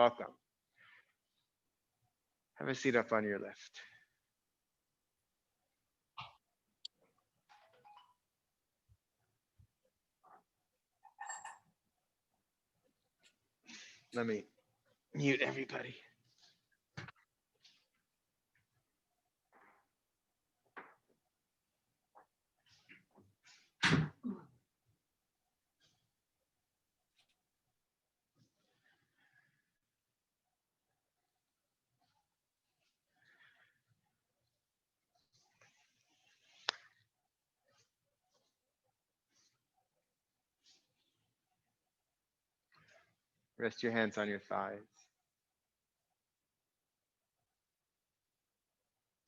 Welcome. Have a seat up on your left. Let me mute everybody. Rest your hands on your thighs.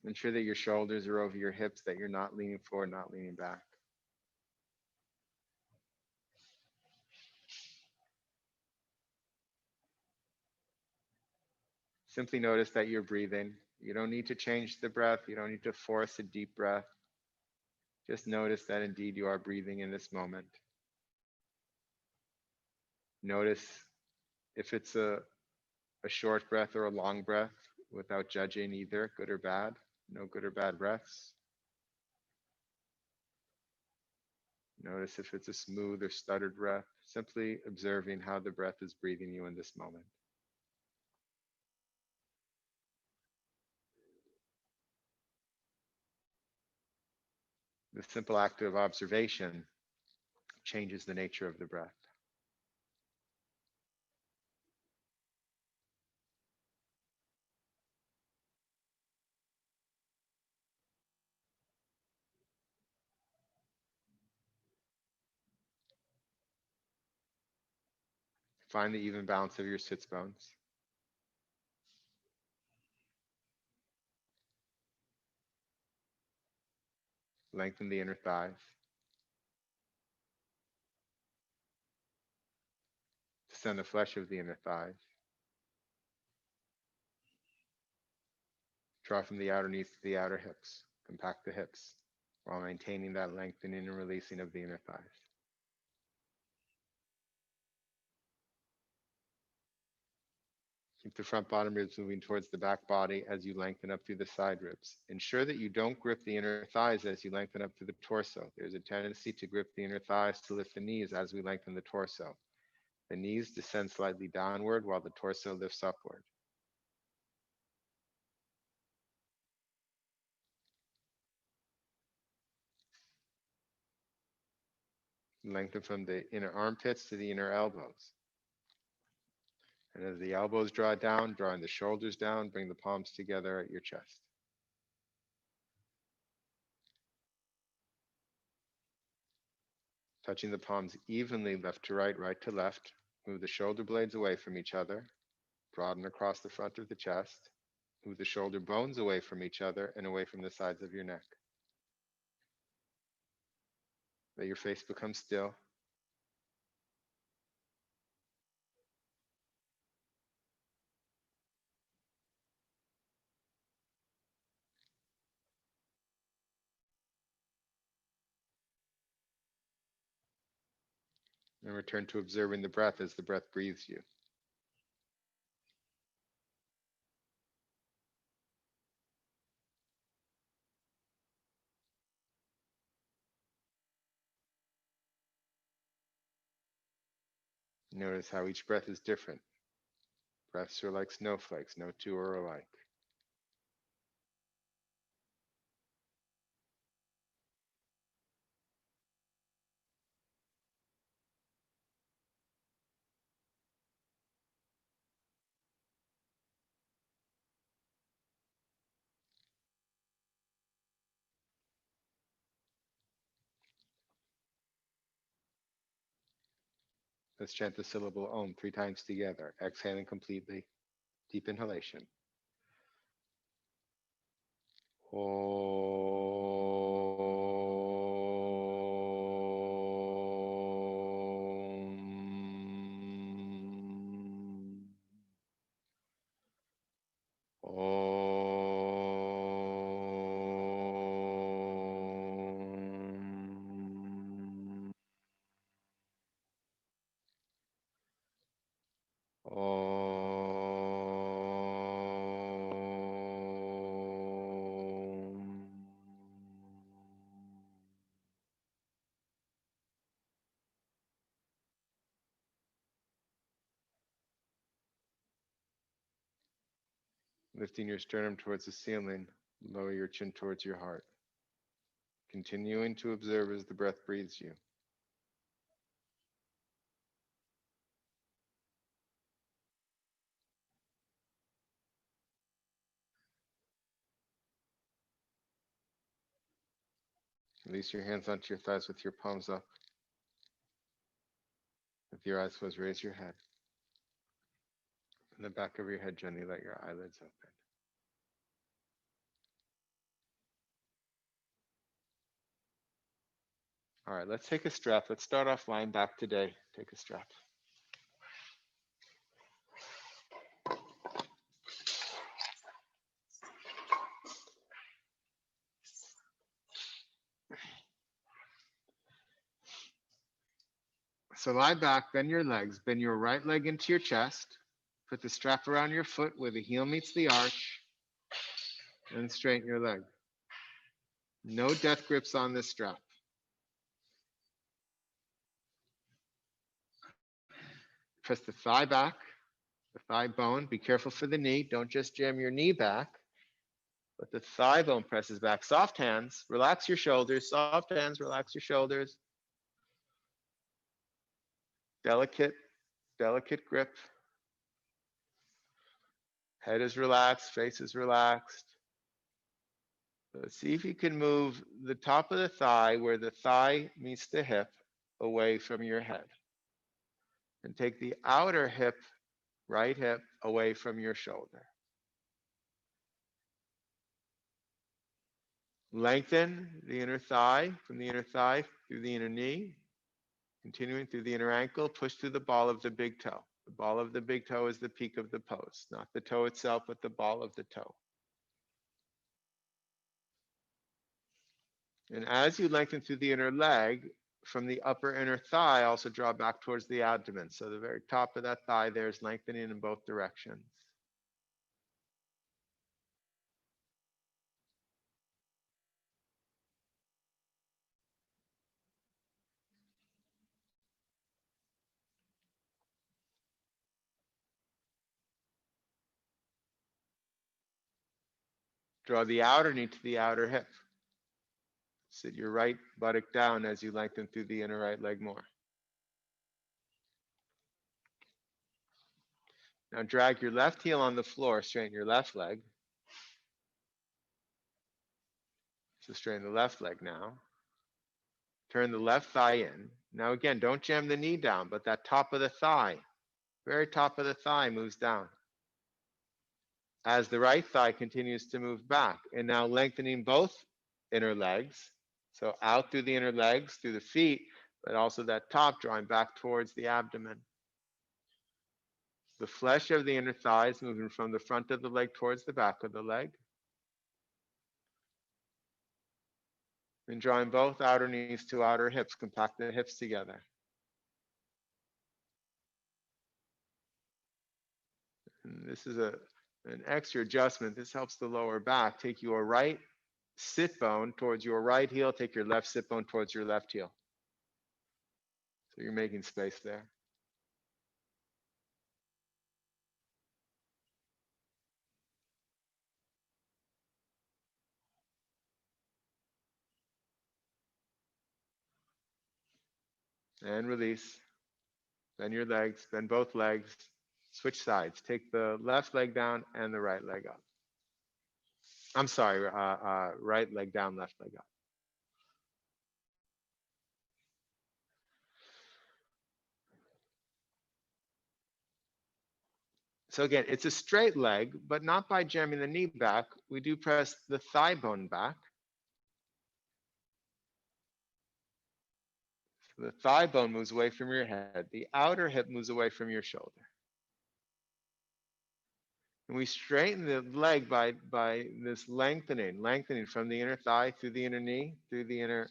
Ensure that your shoulders are over your hips, that you're not leaning forward, not leaning back. Simply notice that you're breathing. You don't need to change the breath. You don't need to force a deep breath. Just notice that indeed you are breathing in this moment. Notice if it's a short breath or a long breath without judging either, good or bad. No good or bad breaths. Notice if it's a smooth or stuttered breath, simply observing how the breath is breathing you in this moment. The simple act of observation changes the nature of the breath. Find the even balance of your sits bones. Lengthen the inner thighs. Descend the flesh of the inner thighs. Draw from the outer knees to the outer hips. Compact the hips while maintaining that lengthening and releasing of the inner thighs. Keep the front bottom ribs moving towards the back body as you lengthen up through the side ribs. Ensure that you don't grip the inner thighs as you lengthen up through the torso. There's a tendency to grip the inner thighs to lift the knees as we lengthen the torso. The knees descend slightly downward while the torso lifts upward. Lengthen from the inner armpits to the inner elbows. And as the elbows draw down, drawing the shoulders down, bring the palms together at your chest. Touching the palms evenly left to right, right to left. Move the shoulder blades away from each other. Broaden across the front of the chest. Move the shoulder bones away from each other and away from the sides of your neck. Let your face become still. And return to observing the breath as the breath breathes you. Notice how each breath is different. Breaths are like snowflakes, no two are alike. Let's chant the syllable Om 3 times together, exhaling completely. Deep inhalation. Om. Lifting your sternum towards the ceiling, lower your chin towards your heart. Continuing to observe as the breath breathes you. Release your hands onto your thighs with your palms up. With your eyes closed, raise your head. In the back of your head, gently let your eyelids open. All right, let's take a strap. Let's start off lying back today. Take a strap. So lie back, bend your legs, bend your right leg into your chest. Put the strap around your foot where the heel meets the arch, and straighten your leg. No death grips on this strap. Press the thigh back, the thigh bone. Be careful for the knee. Don't just jam your knee back, but the thigh bone presses back. Soft hands, relax your shoulders. Soft hands, relax your shoulders. Delicate, delicate grip. Head is relaxed, face is relaxed. So see if you can move the top of the thigh where the thigh meets the hip away from your head. And take the outer hip, right hip, away from your shoulder. Lengthen the inner thigh, from the inner thigh through the inner knee, continuing through the inner ankle, push through the ball of the big toe. The ball of the big toe is the peak of the pose, not the toe itself, but the ball of the toe. And as you lengthen through the inner leg, from the upper inner thigh, also draw back towards the abdomen. So the very top of that thigh there is lengthening in both directions. Draw the outer knee to the outer hip. Sit your right buttock down as you lengthen through the inner right leg more. Now drag your left heel on the floor, straighten your left leg. So straighten the left leg now. Turn the left thigh in. Now again, don't jam the knee down, but that top of the thigh, very top of the thigh moves down. As the right thigh continues to move back, and now lengthening both inner legs. So out through the inner legs, through the feet, but also that top drawing back towards the abdomen. The flesh of the inner thigh is moving from the front of the leg towards the back of the leg. And drawing both outer knees to outer hips, compact the hips together. And this is an extra adjustment. This helps the lower back. Take your right sit bone towards your right heel. Take your left sit bone towards your left heel. So you're making space there. And release. Bend your legs, bend both legs. Switch sides. Take the left leg down and the right leg up. I'm sorry, right leg down, left leg up. So again, it's a straight leg, but not by jamming the knee back. We do press the thigh bone back. So the thigh bone moves away from your head. The outer hip moves away from your shoulder. And we straighten the leg by this lengthening from the inner thigh through the inner knee, through the inner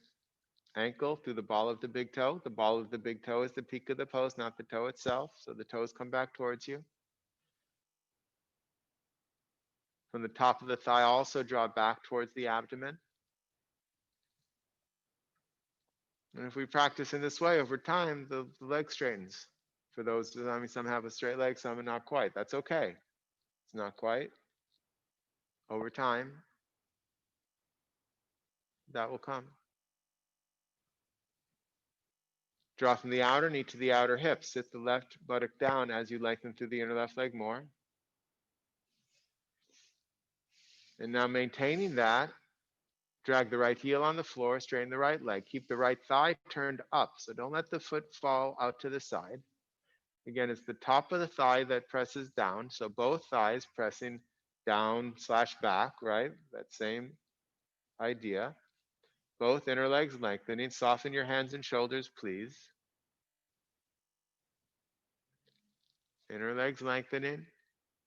ankle, through the ball of the big toe. The ball of the big toe is the peak of the pose, not the toe itself. So the toes come back towards you. From the top of the thigh, also draw back towards the abdomen. And if we practice in this way over time, the leg straightens. For those, I mean, some have a straight leg, some are not quite. That's okay. It's not quite. Over time, that will come. Draw from the outer knee to the outer hip. Sit the left buttock down as you lengthen through the inner left leg more. And now maintaining that, drag the right heel on the floor, straighten the right leg. Keep the right thigh turned up, so don't let the foot fall out to the side. Again, it's the top of the thigh that presses down, so both thighs pressing down slash back, right? That same idea. Both inner legs lengthening. Soften your hands and shoulders, please. Inner legs lengthening.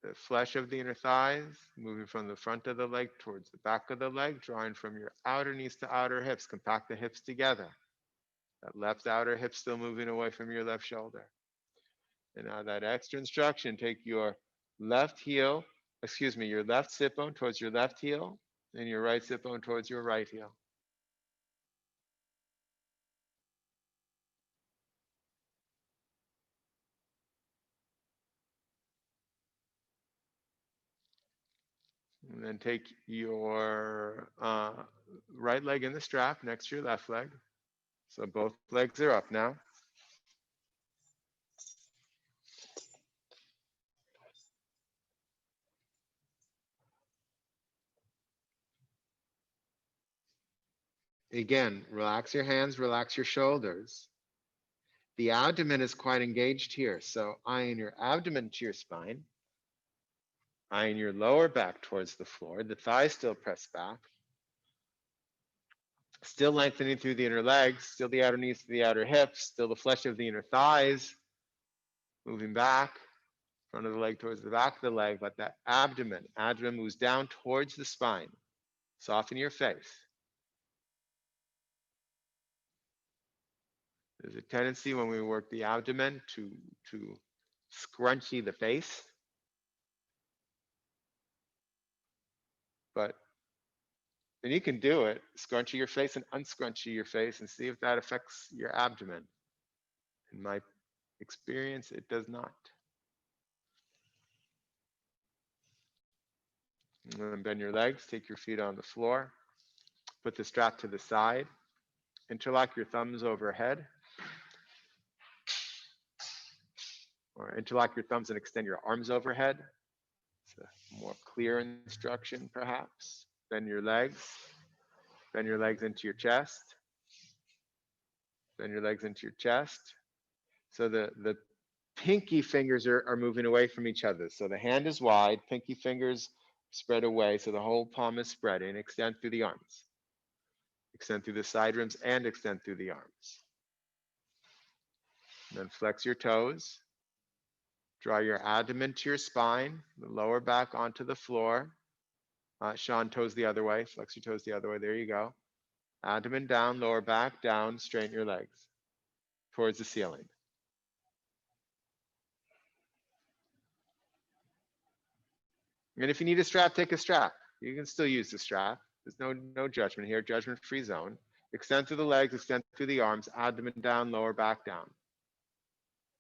The flesh of the inner thighs moving from the front of the leg towards the back of the leg, drawing from your outer knees to outer hips. Compact the hips together. That left outer hip still moving away from your left shoulder. And now that extra instruction, take your left heel, your left sit bone towards your left heel and your right sit bone towards your right heel. And then take your right leg in the strap next to your left leg. So both legs are up now. Again, relax your hands, relax your shoulders. The abdomen is quite engaged here. So eyeing your abdomen to your spine, eyeing your lower back towards the floor, the thighs still press back. Still lengthening through the inner legs, still the outer knees to the outer hips, still the flesh of the inner thighs moving back, front of the leg towards the back of the leg, but that abdomen moves down towards the spine. Soften your face. There's a tendency when we work the abdomen to scrunchy the face, but and you can do it, scrunchy your face and unscrunchy your face and see if that affects your abdomen. In my experience, it does not. And then bend your legs, take your feet on the floor, put the strap to the side, interlock your thumbs overhead, or interlock your thumbs and extend your arms overhead. It's a more clear instruction, perhaps. Bend your legs into your chest, bend your legs into your chest. So the pinky fingers are moving away from each other. So the hand is wide, pinky fingers spread away, so the whole palm is spreading. Extend through the arms. Extend through the side rims and extend through the arms. And then flex your toes. Draw your abdomen to your spine, the lower back onto the floor. Sean, toes the other way. Flex your toes the other way. There you go. Abdomen down, lower back down. Straighten your legs towards the ceiling. And if you need a strap, take a strap. You can still use the strap. There's no judgment here, judgment-free zone. Extend through the legs, extend through the arms, abdomen down, lower back down.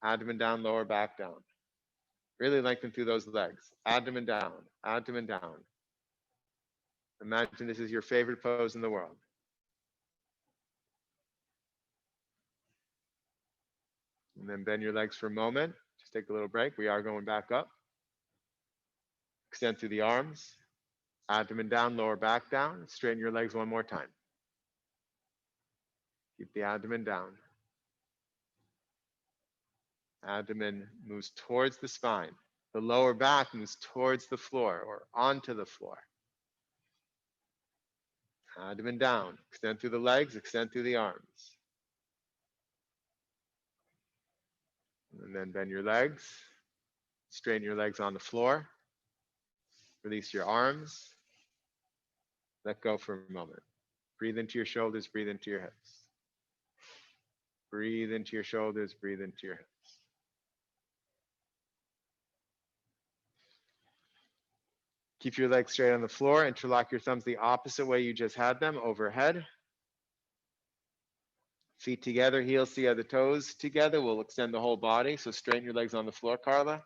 Abdomen down, lower back down. Really lengthen through those legs. Abdomen down, abdomen down. Imagine this is your favorite pose in the world. And then bend your legs for a moment. Just take a little break. We are going back up. Extend through the arms. Abdomen down, lower back down. Straighten your legs one more time. Keep the abdomen down. Abdomen moves towards the spine. The lower back moves towards the floor or onto the floor. Abdomen down. Extend through the legs, extend through the arms. And then bend your legs. Straighten your legs on the floor. Release your arms. Let go for a moment. Breathe into your shoulders, breathe into your hips. Breathe into your shoulders, breathe into your hips. Keep your legs straight on the floor. Interlock your thumbs the opposite way you just had them, overhead. Feet together, heels together, toes together. We'll extend the whole body. So straighten your legs on the floor, Carla.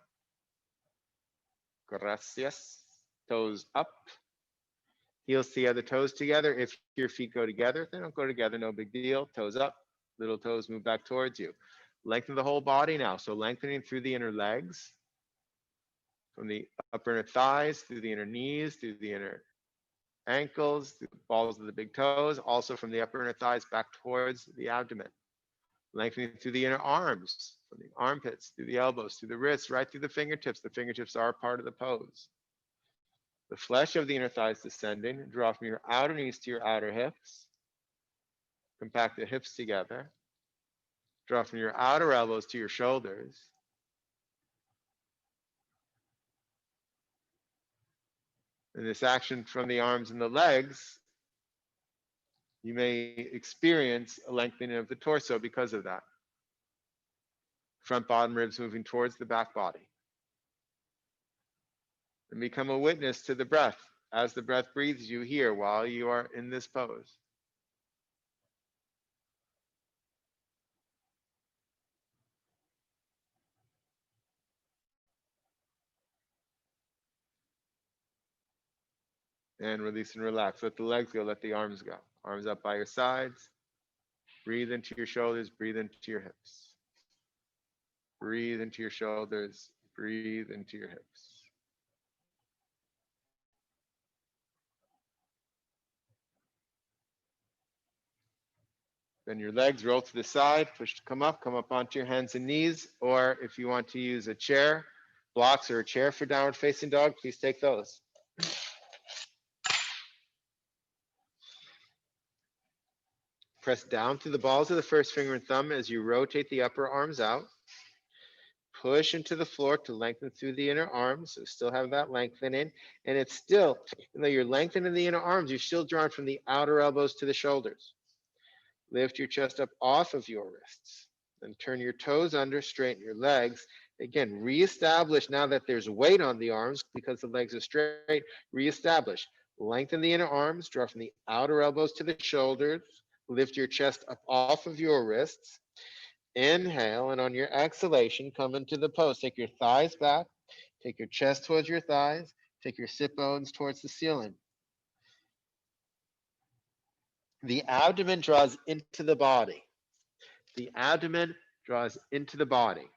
Gracias. Toes up. Heels together, toes together. If your feet go together, if they don't go together, no big deal. Toes up, little toes move back towards you. Lengthen the whole body now. So lengthening through the inner legs, from the upper inner thighs, through the inner knees, through the inner ankles, through the balls of the big toes, also from the upper inner thighs back towards the abdomen. Lengthening through the inner arms, from the armpits, through the elbows, through the wrists, right through the fingertips. The fingertips are part of the pose. The flesh of the inner thighs descending. Draw from your outer knees to your outer hips. Compact the hips together. Draw from your outer elbows to your shoulders. And this action from the arms and the legs, you may experience a lengthening of the torso because of that. Front bottom ribs moving towards the back body. And become a witness to the breath as the breath breathes you here while you are in this pose. And release and relax. Let the legs go, let the arms go. Arms up by your sides. Breathe into your shoulders, breathe into your hips. Breathe into your shoulders, breathe into your hips. Then your legs roll to the side, push to come up onto your hands and knees, or if you want to use a chair, blocks or a chair for downward facing dog, please take those. Press down through the balls of the first finger and thumb as you rotate the upper arms out. Push into the floor to lengthen through the inner arms. So still have that lengthening. And it's still, even though you're lengthening the inner arms, you're still drawing from the outer elbows to the shoulders. Lift your chest up off of your wrists. Then turn your toes under, straighten your legs. Again, reestablish now that there's weight on the arms because the legs are straight. Reestablish. Lengthen the inner arms, draw from the outer elbows to the shoulders. Lift your chest up off of your wrists. Inhale, and on your exhalation, come into the pose. Take your thighs back. Take your chest towards your thighs. Take your sit bones towards the ceiling. The abdomen draws into the body. The abdomen draws into the body.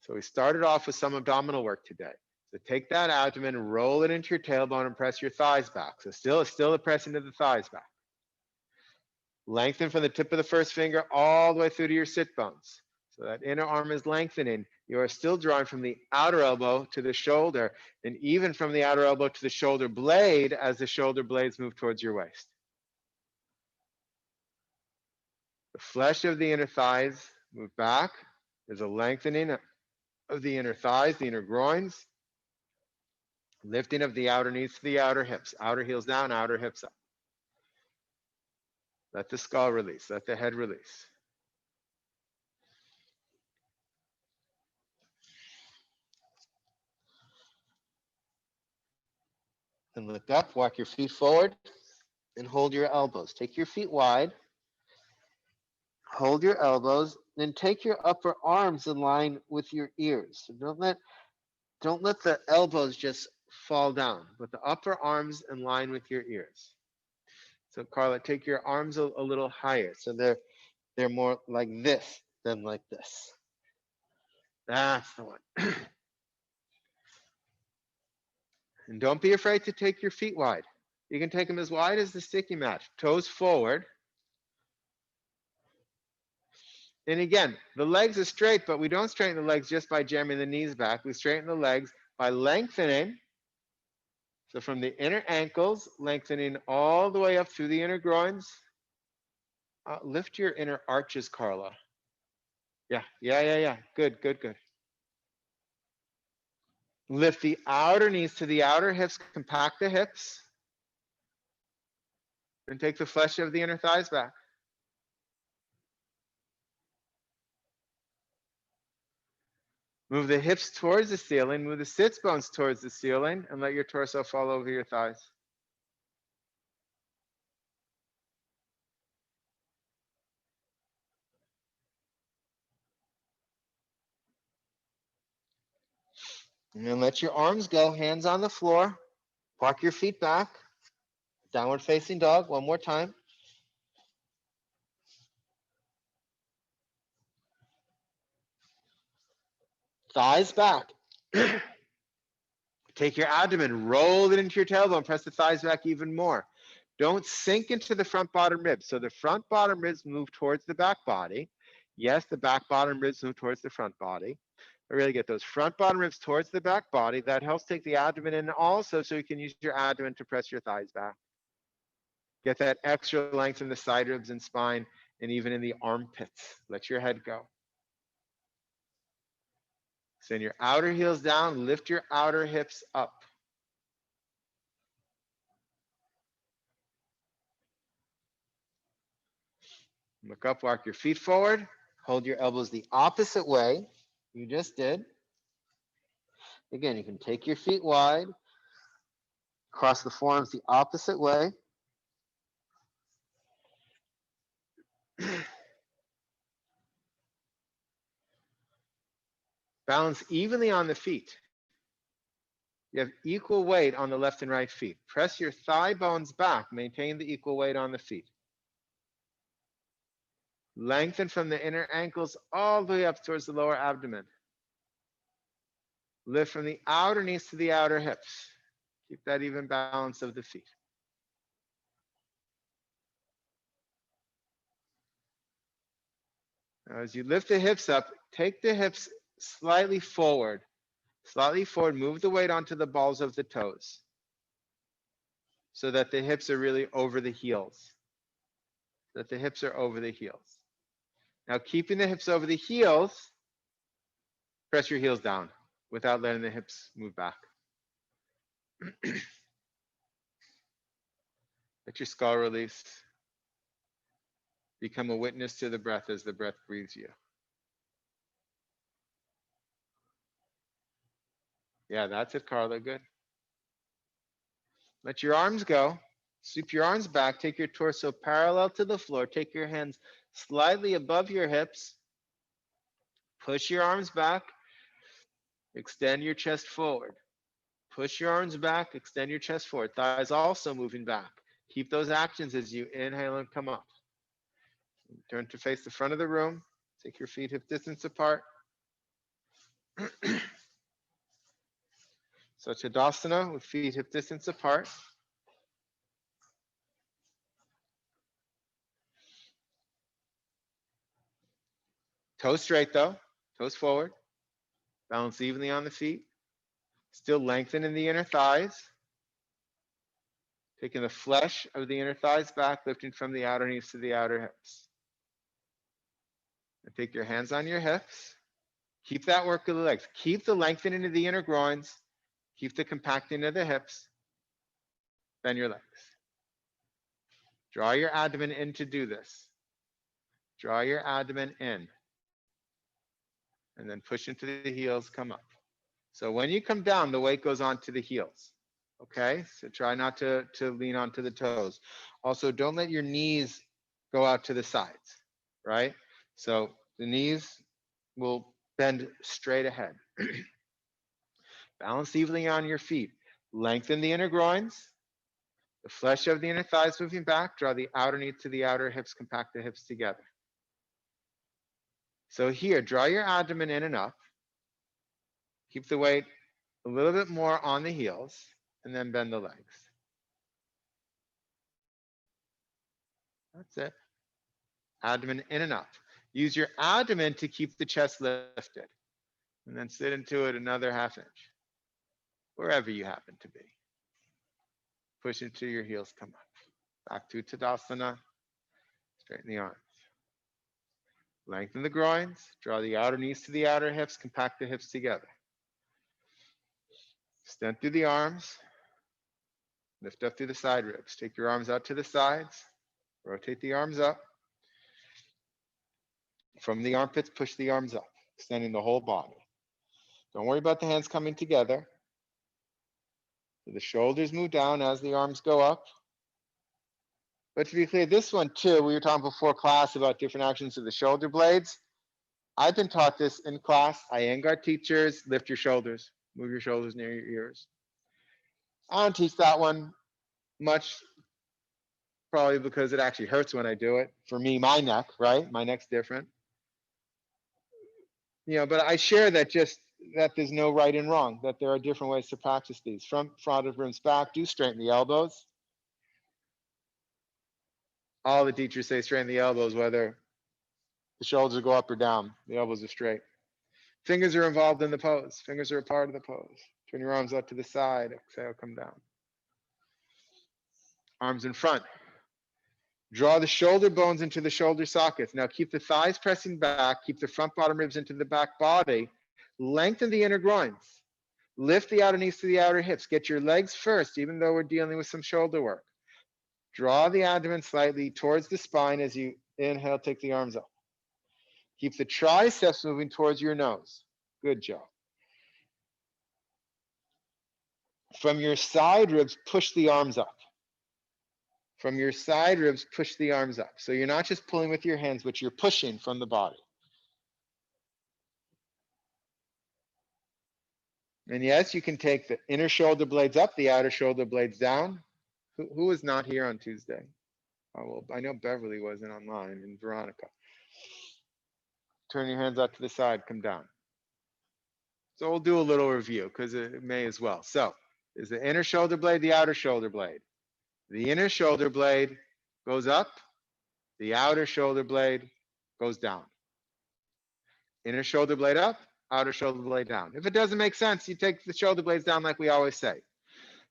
So we started off with some abdominal work today. So take that abdomen, roll it into your tailbone, and press your thighs back. So still press into the thighs back. Lengthen from the tip of the first finger all the way through to your sit bones. So that inner arm is lengthening. You are still drawing from the outer elbow to the shoulder, and even from the outer elbow to the shoulder blade as the shoulder blades move towards your waist. The flesh of the inner thighs move back. There's a lengthening of the inner thighs, the inner groins. Lifting of the outer knees to the outer hips. Outer heels down, outer hips up. Let the skull release. Let the head release. And look up, walk your feet forward, and hold your elbows. Take your feet wide. Hold your elbows, then take your upper arms in line with your ears. So don't let the elbows just fall down, but the upper arms in line with your ears. So Carla, take your arms a little higher. So they're more like this than like this. That's the one. And don't be afraid to take your feet wide. You can take them as wide as the sticky mat. Toes forward. And again, the legs are straight, but we don't straighten the legs just by jamming the knees back. We straighten the legs by lengthening. So from the inner ankles, lengthening all the way up through the inner groins. Lift your inner arches, Carla. Yeah. Good. Lift the outer knees to the outer hips, compact the hips. And take the flesh of the inner thighs back. Move the hips towards the ceiling, move the sits bones towards the ceiling, and let your torso fall over your thighs. And then let your arms go, hands on the floor. Walk your feet back. Downward facing dog. One more time. Thighs back. Take your abdomen, roll it into your tailbone, press the thighs back even more. Don't sink into the front bottom ribs. So the front bottom ribs move towards the back body. Yes, the back bottom ribs move towards the front body. But really get those front bottom ribs towards the back body. That helps take the abdomen in also, so you can use your abdomen to press your thighs back. Get that extra length in the side ribs and spine, and even in the armpits. Let your head go. Send your outer heels down, lift your outer hips up. Look up, walk your feet forward. Hold your elbows the opposite way you just did. Again, you can take your feet wide, cross the forearms the opposite way. Balance evenly on the feet. You have equal weight on the left and right feet. Press your thigh bones back. Maintain the equal weight on the feet. Lengthen from the inner ankles all the way up towards the lower abdomen. Lift from the outer knees to the outer hips. Keep that even balance of the feet. Now, as you lift the hips up, take the hips slightly forward. Slightly forward, move the weight onto the balls of the toes so that the hips are really over the heels. That the hips are over the heels. Now, keeping the hips over the heels, press your heels down without letting the hips move back. Let your skull release. Become a witness to the breath as the breath breathes you. Yeah, that's it, Carla. Good. Let your arms go. Sweep your arms back. Take your torso parallel to the floor. Take your hands slightly above your hips. Push your arms back. Extend your chest forward. Push your arms back. Extend your chest forward. Thighs also moving back. Keep those actions as you inhale and come up. Turn to face the front of the room. Take your feet hip distance apart. So Tadasana with feet hip distance apart. Toes straight though, toes forward. Balance evenly on the feet. Still lengthen in the inner thighs. Taking the flesh of the inner thighs back, lifting from the outer knees to the outer hips. And take your hands on your hips. Keep that work of the legs. Keep the lengthening of the inner groins. Keep the compacting of the hips. Bend your legs. Draw your abdomen in to do this. Draw your abdomen in. And then push into the heels, come up. So when you come down, the weight goes onto the heels. Okay, so try not to lean onto the toes. Also, don't let your knees go out to the sides, right? So the knees will bend straight ahead. Balance evenly on your feet. Lengthen the inner groins. The flesh of the inner thighs moving back. Draw the outer knee to the outer hips. Compact the hips together. So here, draw your abdomen in and up. Keep the weight a little bit more on the heels, and then bend the legs. That's it. Abdomen in and up. Use your abdomen to keep the chest lifted. And then sit into it another ½ inch, wherever you happen to be. Push into your heels, come up. Back to Tadasana. Straighten the arms. Lengthen the groins. Draw the outer knees to the outer hips. Compact the hips together. Extend through the arms. Lift up through the side ribs. Take your arms out to the sides. Rotate the arms up. From the armpits, push the arms up, extending the whole body. Don't worry about the hands coming together. The shoulders move down as the arms go up. But to be clear, this one too, we were talking before class about different actions of the shoulder blades. I've been taught this in class. Iyengar teachers, lift your shoulders, move your shoulders near your ears. I don't teach that one much, probably because it actually hurts when I do it. For me, my neck, right? My neck's different. But I share that just that there's no right and wrong, that there are different ways to practice these. Front of rooms back, do straighten the elbows. All the teachers say straighten the elbows, whether the shoulders go up or down. The elbows are straight. Fingers are involved in the pose. Fingers are a part of the pose. Turn your arms out to the side. Exhale, come down. Arms in front. Draw the shoulder bones into the shoulder sockets. Now keep the thighs pressing back. Keep the front bottom ribs into the back body. Lengthen the inner groins. Lift the outer knees to the outer hips. Get your legs first, even though we're dealing with some shoulder work. Draw the abdomen slightly towards the spine as you inhale, take the arms up. Keep the triceps moving towards your nose. Good job. From your side ribs, push the arms up. From your side ribs, push the arms up. So you're not just pulling with your hands, but you're pushing from the body. And yes, you can take the inner shoulder blades up, the outer shoulder blades down. Who was not here on Tuesday? Oh, well, I know Beverly wasn't online, and Veronica. Turn your hands out to the side, come down. So we'll do a little review because it may as well. So is the inner shoulder blade, the outer shoulder blade. The inner shoulder blade goes up, the outer shoulder blade goes down. Inner shoulder blade up, outer shoulder blade down. If it doesn't make sense, you take the shoulder blades down like we always say.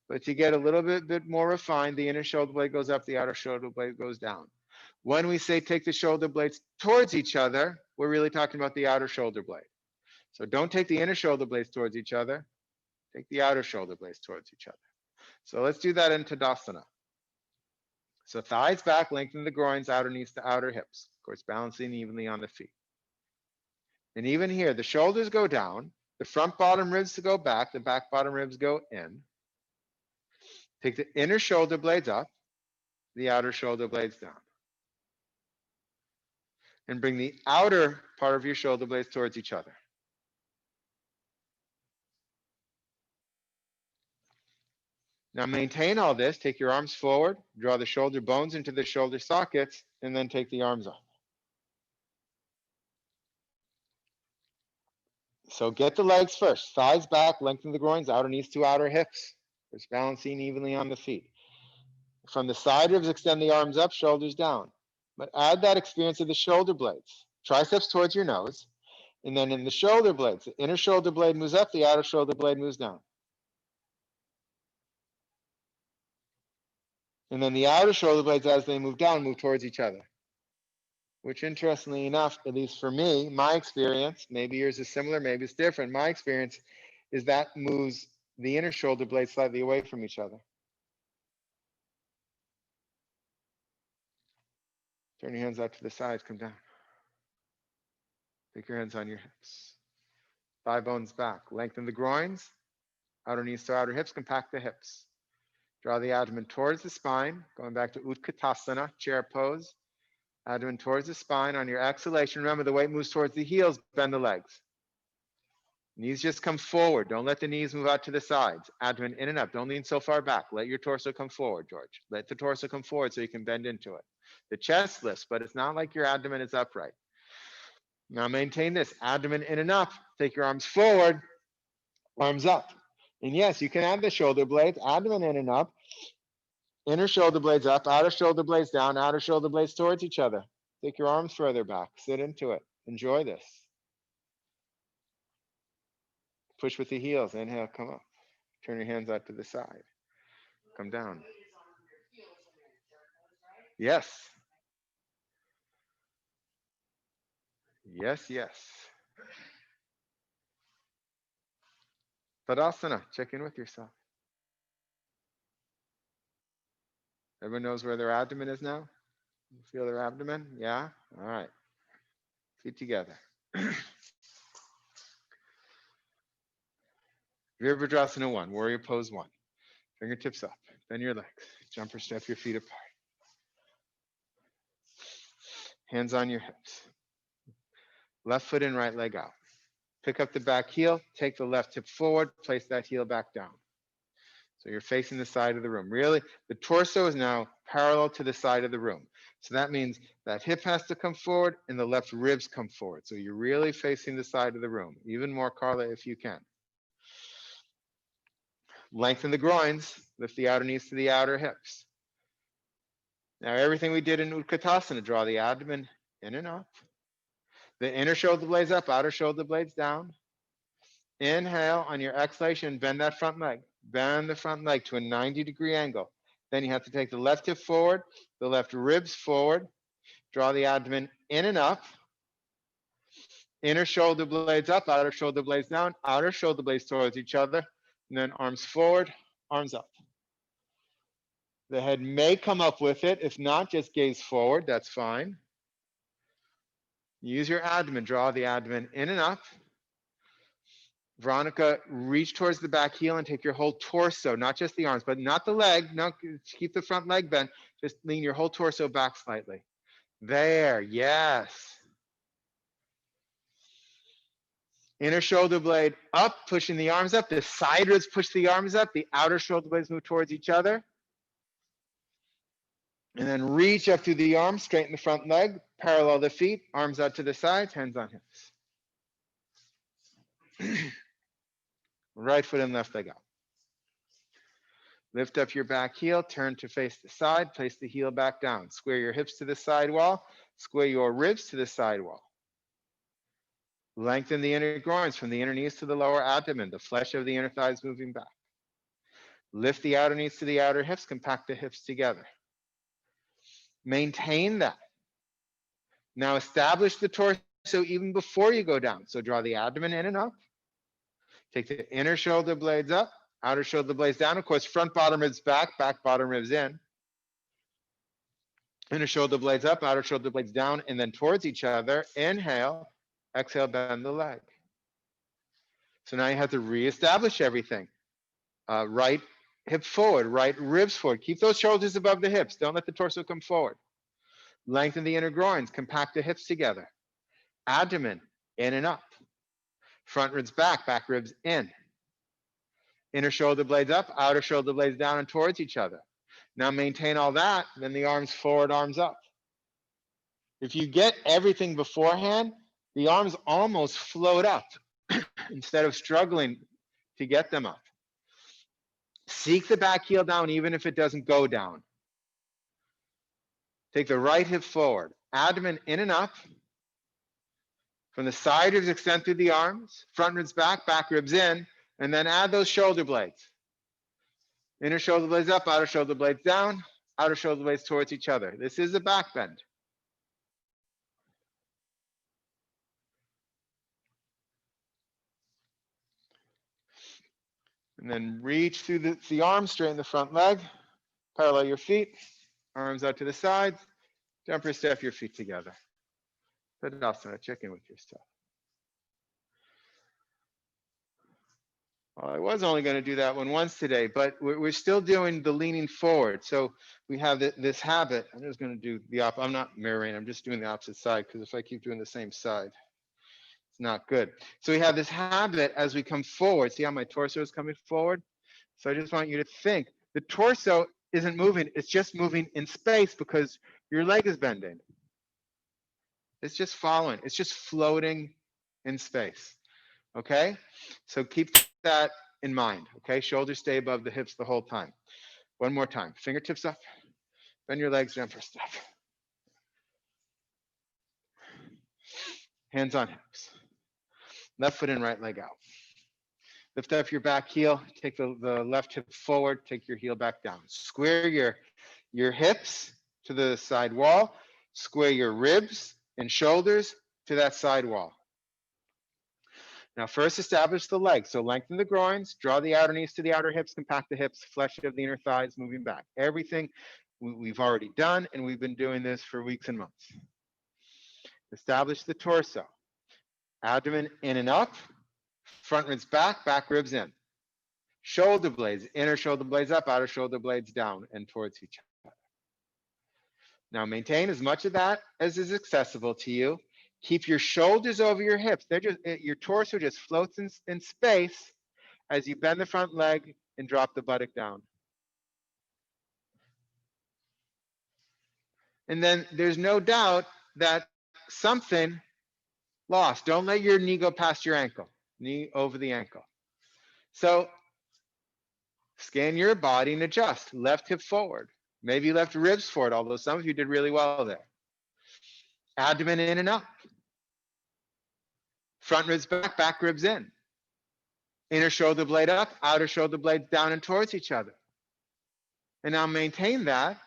But to get a little bit more refined, the inner shoulder blade goes up, the outer shoulder blade goes down. When we say take the shoulder blades towards each other, we're really talking about the outer shoulder blade. So don't take the inner shoulder blades towards each other. Take the outer shoulder blades towards each other. So let's do that in Tadasana. So thighs back, lengthen the groins, outer knees to outer hips. Of course, balancing evenly on the feet. And even here, the shoulders go down, the front bottom ribs go back, the back bottom ribs go in. Take the inner shoulder blades up, the outer shoulder blades down. And bring the outer part of your shoulder blades towards each other. Now maintain all this, take your arms forward, draw the shoulder bones into the shoulder sockets, and then take the arms up. So get the legs first, thighs back, lengthen the groins, outer knees to outer hips. Just balancing evenly on the feet. From the side ribs, extend the arms up, shoulders down. But add that experience of the shoulder blades. Triceps towards your nose, and then in the shoulder blades, the inner shoulder blade moves up, the outer shoulder blade moves down. And then the outer shoulder blades, as they move down, move towards each other. Which, interestingly enough, at least for me, my experience, maybe yours is similar, maybe it's different. My experience is that moves the inner shoulder blades slightly away from each other. Turn your hands out to the sides, come down. Take your hands on your hips. Thigh bones back. Lengthen the groins. Outer knees to outer hips, compact the hips. Draw the abdomen towards the spine, going back to Utkatasana, chair pose. Abdomen towards the spine. On your exhalation, remember the weight moves towards the heels, bend the legs. Knees just come forward. Don't let the knees move out to the sides. Abdomen in and up. Don't lean so far back. Let your torso come forward, George. Let the torso come forward so you can bend into it. The chest lifts, but it's not like your abdomen is upright. Now maintain this. Abdomen in and up. Take your arms forward, arms up. And yes, you can add the shoulder blades, abdomen in and up. Inner shoulder blades up, outer shoulder blades down, outer shoulder blades towards each other. Take your arms further back. Sit into it. Enjoy this. Push with the heels. Inhale, come up. Turn your hands out to the side. Come down. Yes. Yes, yes. Tadasana. Check in with yourself. Everyone knows where their abdomen is now? Feel their abdomen? Yeah? All right. Feet together. Virabhadrasana 1, warrior pose 1. Fingertips up, bend your legs. Jump or step your feet apart. Hands on your hips. Left foot in, right leg out. Pick up the back heel, take the left hip forward, place that heel back down. So you're facing the side of the room. Really, the torso is now parallel to the side of the room. So that means that hip has to come forward and the left ribs come forward. So you're really facing the side of the room. Even more, Carla, if you can. Lengthen the groins, lift the outer knees to the outer hips. Now everything we did in Utkatasana, draw the abdomen in and up. The inner shoulder blades up, outer shoulder blades down. Inhale, on your exhalation, bend that front leg. Bend the front leg to a 90-degree angle. Then you have to take the left hip forward, the left ribs forward. Draw the abdomen in and up. Inner shoulder blades up, outer shoulder blades down, outer shoulder blades towards each other. And then arms forward, arms up. The head may come up with it. If not, just gaze forward. That's fine. Use your abdomen. Draw the abdomen in and up. Veronica, reach towards the back heel and take your whole torso, not just the arms, but not the leg. No, keep the front leg bent. Just lean your whole torso back slightly. There, yes. Inner shoulder blade up, pushing the arms up. The side ribs push the arms up. The outer shoulder blades move towards each other. And then reach up through the arms, straighten the front leg, parallel the feet, arms out to the sides, hands on hips. Right foot and left leg out. Lift up your back heel, turn to face the side, place the heel back down. Square your hips to the side wall, square your ribs to the side wall. Lengthen the inner groins from the inner knees to the lower abdomen, the flesh of the inner thighs moving back. Lift the outer knees to the outer hips, compact the hips together. Maintain that. Now establish the torso even before you go down. So draw the abdomen in and up. Take the inner shoulder blades up, outer shoulder blades down. Of course, front bottom ribs back, back bottom ribs in. Inner shoulder blades up, outer shoulder blades down, and then towards each other. Inhale, exhale, bend the leg. So now you have to reestablish everything. Right hip forward, right ribs forward. Keep those shoulders above the hips. Don't let the torso come forward. Lengthen the inner groins, compact the hips together. Abdomen in and up. Front ribs back, back ribs in. Inner shoulder blades up, outer shoulder blades down and towards each other. Now maintain all that, then the arms forward, arms up. If you get everything beforehand, the arms almost float up instead of struggling to get them up. Seek the back heel down even if it doesn't go down. Take the right hip forward, abdomen in and up. From the side ribs extend through the arms, front ribs back, back ribs in, and then add those shoulder blades. Inner shoulder blades up, outer shoulder blades down, outer shoulder blades towards each other. This is a back bend. And then reach through the arms, straighten the front leg, parallel your feet, arms out to the sides, jumper step your feet together. Tadasana, check in with yourself. Well, I was only going to do that one once today, but we're still doing the leaning forward. So we have this habit. I'm just going to do the opposite. I'm not mirroring. I'm just doing the opposite side because if I keep doing the same side, it's not good. So we have this habit as we come forward. See how my torso is coming forward? So I just want you to think the torso isn't moving. It's just moving in space because your leg is bending. It's just following. It's just floating in space. Okay? So keep that in mind. Okay? Shoulders stay above the hips the whole time. One more time. Fingertips up. Bend your legs down for a step. Hands on hips. Left foot in, right leg out. Lift up your back heel. Take the left hip forward. Take your heel back down. Square your hips to the side wall. Square your ribs and shoulders to that side wall. Now first establish the legs. So lengthen the groins, draw the outer knees to the outer hips, compact the hips, flesh of the inner thighs moving back. Everything we've already done, and we've been doing this for weeks and months. Establish the torso. Abdomen in and up, front ribs back, back ribs in. Shoulder blades, inner shoulder blades up, outer shoulder blades down and towards each other. Now maintain as much of that as is accessible to you. Keep your shoulders over your hips. They're just, your torso just floats in space as you bend the front leg and drop the buttock down. And then there's no doubt that something lost. Don't let your knee go past your ankle, knee over the ankle. So scan your body and adjust. Left hip forward. Maybe left ribs forward, although some of you did really well there. Abdomen in and up. Front ribs back, back ribs in. Inner shoulder blade up, outer shoulder blades down and towards each other. And now maintain that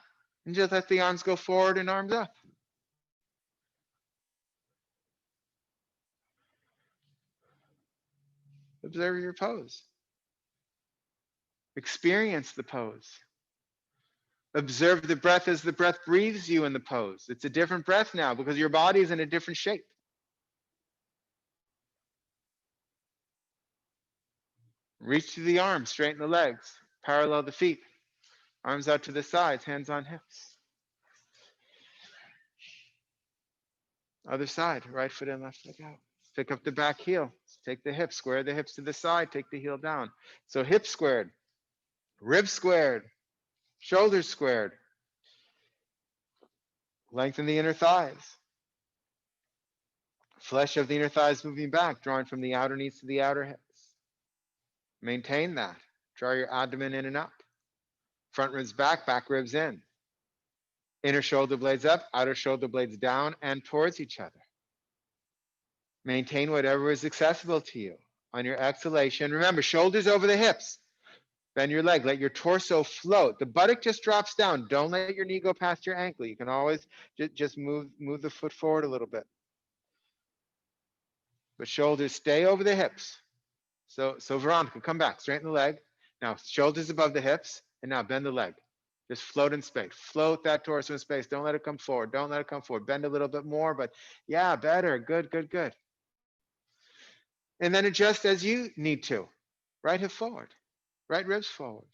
and just let the arms go forward and arms up. Observe your pose. Experience the pose. Observe the breath as the breath breathes you in the pose. It's a different breath now because your body is in a different shape. Reach to the arms, straighten the legs, parallel the feet. Arms out to the sides, hands on hips. Other side, right foot in, left leg out. Pick up the back heel. Take the hips, square the hips to the side, take the heel down. So hips squared, ribs squared, shoulders squared. Lengthen the inner thighs. Flesh of the inner thighs moving back, drawing from the outer knees to the outer hips. Maintain that. Draw your abdomen in and up. Front ribs back, back ribs in. Inner shoulder blades up, outer shoulder blades down and towards each other. Maintain whatever is accessible to you. On your exhalation, remember, shoulders over the hips. Bend your leg, let your torso float. The buttock just drops down. Don't let your knee go past your ankle. You can always just move the foot forward a little bit. But shoulders stay over the hips. So Veronica, come back, straighten the leg. Now shoulders above the hips, and now bend the leg. Just float in space. Float that torso in space. Don't let it come forward. Don't let it come forward. Bend a little bit more, but yeah, better. Good, good, good. And then adjust as you need to. Right hip forward. Right ribs forward.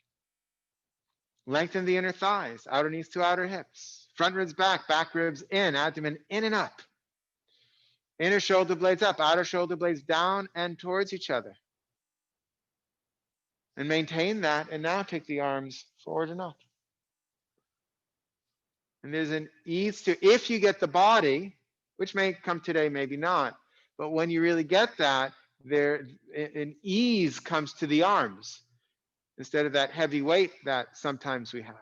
Lengthen the inner thighs, outer knees to outer hips. Front ribs back, back ribs in, abdomen in and up. Inner shoulder blades up, outer shoulder blades down and towards each other. And maintain that, and now take the arms forward and up. And there's an ease to, if you get the body, which may come today, maybe not, but when you really get that, there an ease comes to the arms instead of that heavy weight that sometimes we have.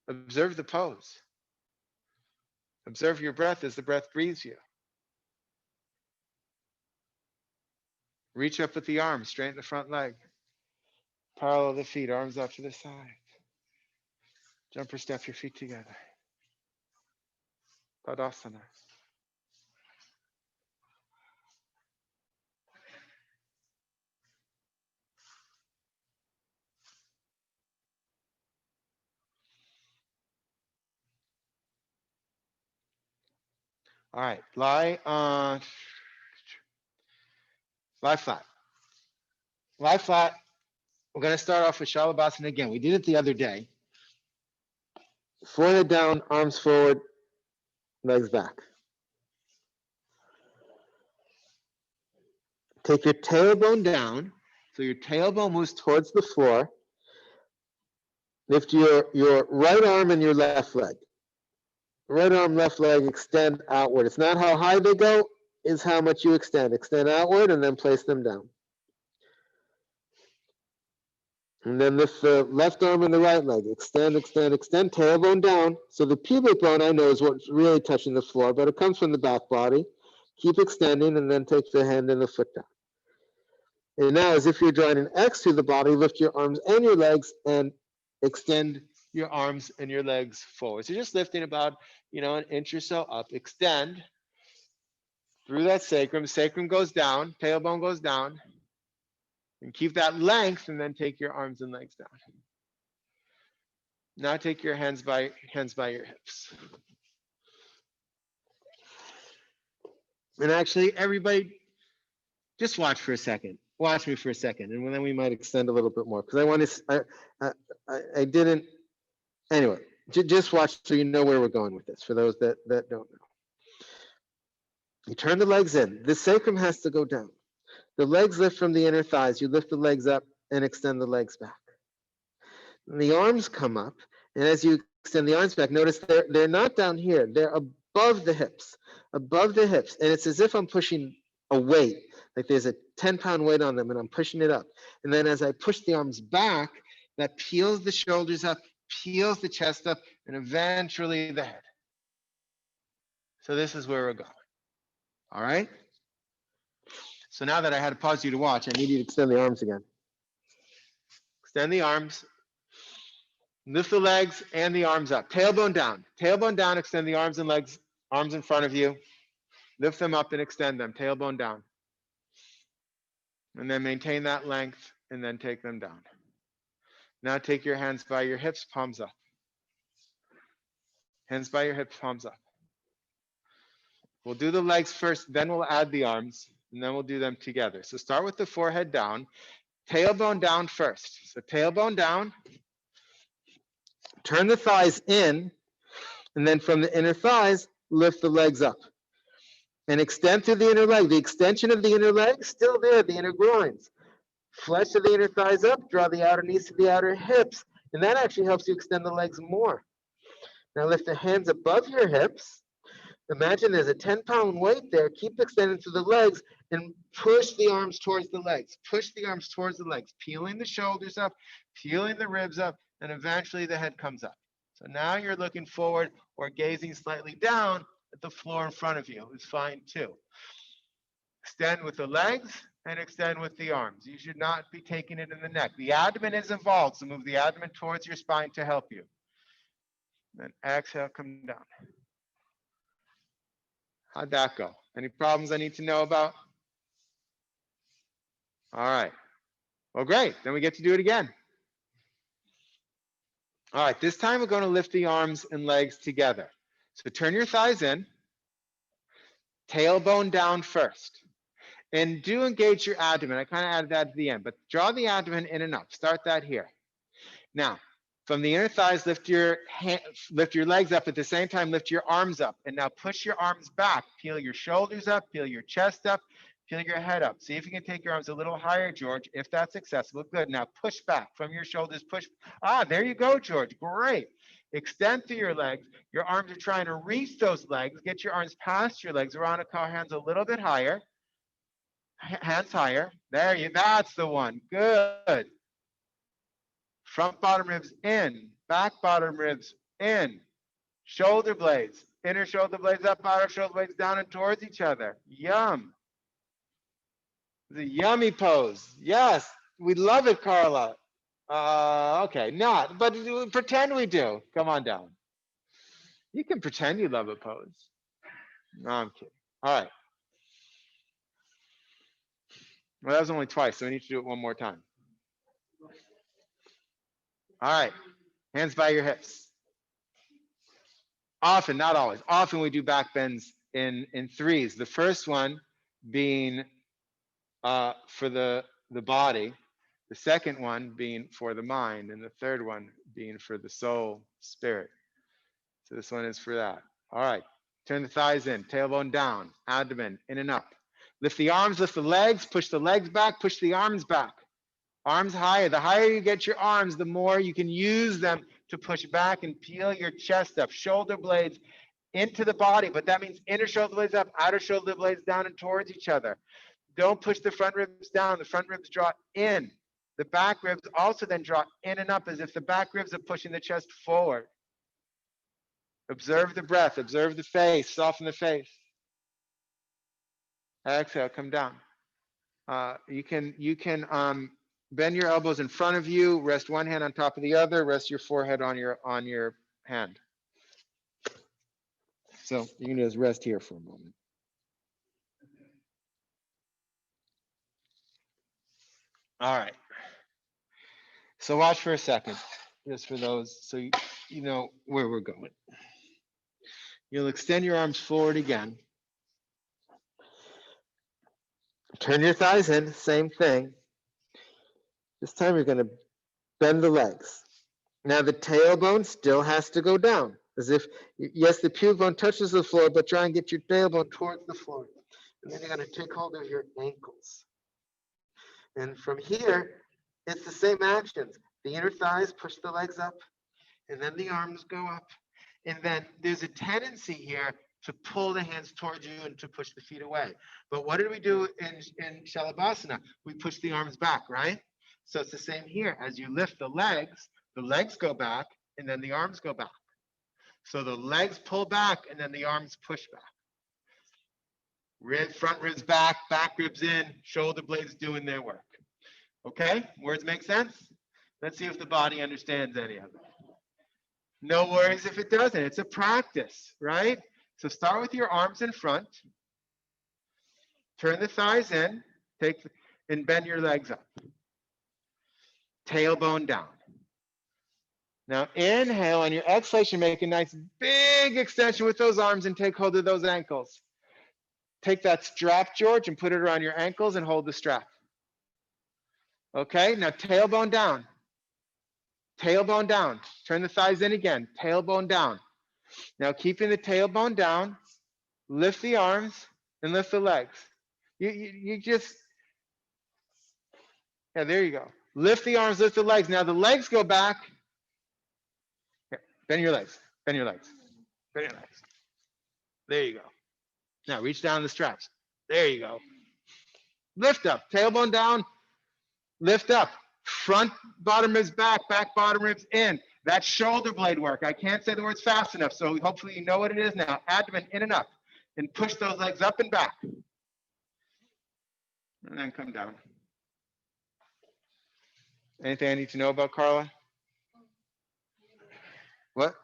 Observe the pose. Observe your breath as the breath breathes you. Reach up with the arms, straighten the front leg. Parallel the feet, arms out to the side. Jumper step your feet together. Tadasana. All right, lie flat. Lie flat. We're going to start off with Shalabhasana again. We did it the other day. Forehead down, arms forward, legs back. Take your tailbone down, so your tailbone moves towards the floor. Lift your right arm and your left leg. Right arm, left leg, extend outward. It's not how high they go, it's how much you extend. Extend outward and then place them down. And then lift the left arm and the right leg. Extend, extend, extend, tailbone down. So the pubic bone, I know, is what's really touching the floor, but it comes from the back body. Keep extending and then take the hand and the foot down. And now, as if you're drawing an X through the body, lift your arms and your legs and extend your arms and your legs forward. So just lifting about, an inch or so up. Extend through that sacrum. Sacrum goes down, tailbone goes down. And keep that length and then take your arms and legs down. Now take your hands by your hips. And actually, everybody, just watch for a second. Watch me for a second, and then we might extend a little bit more because I want to. I didn't. Anyway, just watch so you know where we're going with this. For those that don't know, you turn the legs in. The sacrum has to go down. The legs lift from the inner thighs. You lift the legs up and extend the legs back. And the arms come up, and as you extend the arms back, notice they're not down here. They're above the hips, above the hips. And it's as if I'm pushing a weight, like there's a 10-pound weight on them, and I'm pushing it up. And then as I push the arms back, that peels the shoulders up, peels the chest up, and eventually the head. So this is where we're going. All right? So now that I had to pause you to watch, I need you to extend the arms again. Extend the arms. Lift the legs and the arms up. Tailbone down. Tailbone down, extend the arms and legs, arms in front of you. Lift them up and extend them. Tailbone down. And then maintain that length and then take them down. Now take your hands by your hips, palms up. Hands by your hips, palms up. We'll do the legs first, then we'll add the arms, and then we'll do them together. So start with the forehead down, tailbone down first. So tailbone down, turn the thighs in, and then from the inner thighs, lift the legs up. And extend through the inner leg. The extension of the inner leg, still there, the inner groins. Flesh of the inner thighs up, draw the outer knees to the outer hips, and that actually helps you extend the legs more. Now lift the hands above your hips. Imagine there's a 10-pound weight there. Keep extending through the legs and push the arms towards the legs. Push the arms towards the legs, peeling the shoulders up, peeling the ribs up, and eventually the head comes up. So now you're looking forward or gazing slightly down at the floor in front of you. It's fine too. Extend with the legs and extend with the arms. You should not be taking it in the neck. The abdomen is involved, so move the abdomen towards your spine to help you. Then exhale, come down. How'd that go? Any problems I need to know about? All right. Well, great. Then we get to do it again. All right. This time we're going to lift the arms and legs together. So turn your thighs in, tailbone down first. And do engage your abdomen. I kind of added that at the end, but draw the abdomen in and up. Start that here. Now, from the inner thighs, lift your legs up. At the same time, lift your arms up. And now push your arms back. Peel your shoulders up, peel your chest up, peel your head up. See if you can take your arms a little higher, George, if that's accessible. Good. Now push back from your shoulders. Push. Ah, there you go, George. Great. Extend through your legs. Your arms are trying to reach those legs. Get your arms past your legs. Veronica, hands a little bit higher. Hands higher. There you. That's the one. Good. Front bottom ribs in, back bottom ribs in, shoulder blades, inner shoulder blades up, outer shoulder blades down and towards each other. Yum. The yummy pose. Yes, we love it, Carla. Okay, not, but pretend we do. Come on down. You can pretend you love a pose. No, I'm kidding. All right. Well, that was only twice, so we need to do it one more time. All right, hands by your hips. Often, not always, often we do back bends in threes. The first one being for the body, the second one being for the mind, and the third one being for the soul, spirit. So this one is for that. All right, turn the thighs in, tailbone down, abdomen in and up. Lift the arms, lift the legs, push the legs back, push the arms back. Arms higher. The higher you get your arms, the more you can use them to push back and peel your chest up. Shoulder blades into the body, but that means inner shoulder blades up, outer shoulder blades down and towards each other. Don't push the front ribs down. The front ribs draw in. The back ribs also then draw in and up as if the back ribs are pushing the chest forward. Observe the breath. Observe the face. Soften the face. Exhale. Come down. You can bend your elbows in front of you, rest one hand on top of the other, rest your forehead on your hand. So you can just rest here for a moment. All right. So watch for a second, just for those, so you know where we're going. You'll extend your arms forward again. Turn your thighs in, same thing. This time you're going to bend the legs. Now the tailbone still has to go down, as if, yes, the pubic bone touches the floor, but try and get your tailbone towards the floor. And then you're going to take hold of your ankles. And from here, it's the same actions. The inner thighs push the legs up, and then the arms go up. And then there's a tendency here to pull the hands towards you and to push the feet away. But what did we do in Shalabhasana? We push the arms back, right? So it's the same here. As you lift the legs go back, and then the arms go back. So the legs pull back, and then the arms push back. Front ribs back ribs in, shoulder blades doing their work. Okay, words make sense? Let's see if the body understands any of it. No worries if it doesn't. It's a practice, right? So start with your arms in front. Turn the thighs in, and bend your legs up. Tailbone down. Now inhale, on your exhalation, make a nice big extension with those arms and take hold of those ankles. Take that strap, George, and put it around your ankles and hold the strap. Okay, now tailbone down. Tailbone down. Turn the thighs in again. Tailbone down. Now keeping the tailbone down, lift the arms and lift the legs. You just, yeah, there you go. Lift the arms, lift the legs. Now the legs go back. Here, bend your legs, bend your legs, bend your legs. There you go. Now reach down the straps. There you go. Lift up, tailbone down, lift up. Front bottom ribs back bottom ribs in. That's shoulder blade work. I can't say the words fast enough, so hopefully you know what it is now. Abdomen in and up, and push those legs up and back. And then come down. Anything I need to know about Carla? What?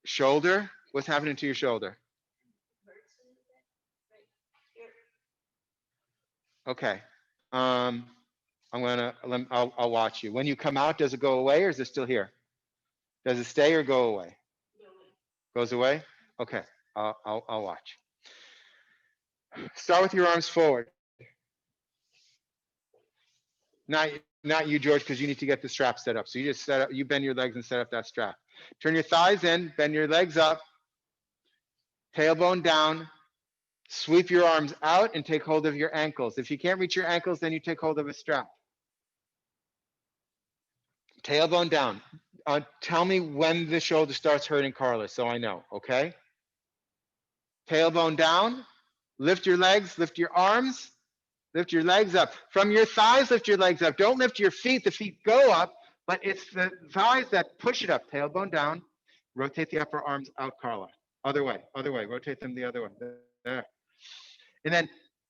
Shoulder? What's happening to your shoulder? Okay. I'll watch you. When you come out, does it go away or is it still here? Does it stay or go away? Goes away? Okay. I'll watch. Start with your arms forward. Not you, George, because you need to get the strap set up. So you just you bend your legs and set up that strap. Turn your thighs in, bend your legs up, tailbone down, sweep your arms out and take hold of your ankles. If you can't reach your ankles, then you take hold of a strap. Tailbone down. Tell me when the shoulder starts hurting, Carla, so I know, okay? Tailbone down, lift your legs, lift your arms, lift your legs up. From your thighs, lift your legs up. Don't lift your feet, the feet go up, but it's the thighs that push it up. Tailbone down, rotate the upper arms out, Carla. Other way, rotate them the other way. There. And then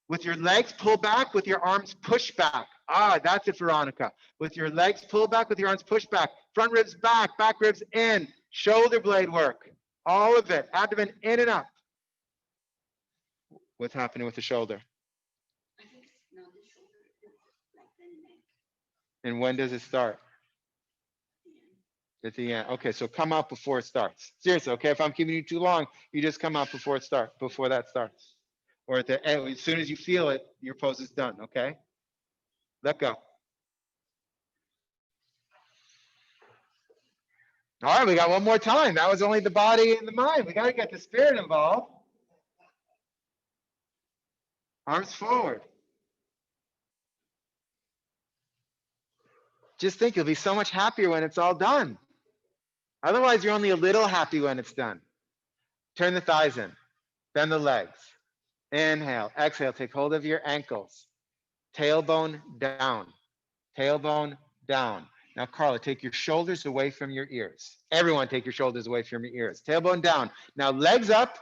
with your legs pull back, with your arms push back. Ah, that's it, Veronica. With your legs pull back, with your arms push back. Front ribs back ribs in. Shoulder blade work. All of it. Abdomen in and up. What's happening with the shoulder? And when does it start? At the end. Okay, so come out before it starts. Seriously, okay? If I'm keeping you too long, you just come out before that starts. Or at the end, as soon as you feel it, your pose is done, okay? Let go. All right, we got one more time. That was only the body and the mind. We got to get the spirit involved. Arms forward. Just think you'll be so much happier when it's all done. Otherwise, you're only a little happy when it's done. Turn the thighs in. Bend the legs. Inhale, exhale, take hold of your ankles. Tailbone down, tailbone down. Now, Carla, take your shoulders away from your ears. Everyone take your shoulders away from your ears. Tailbone down. Now, legs up,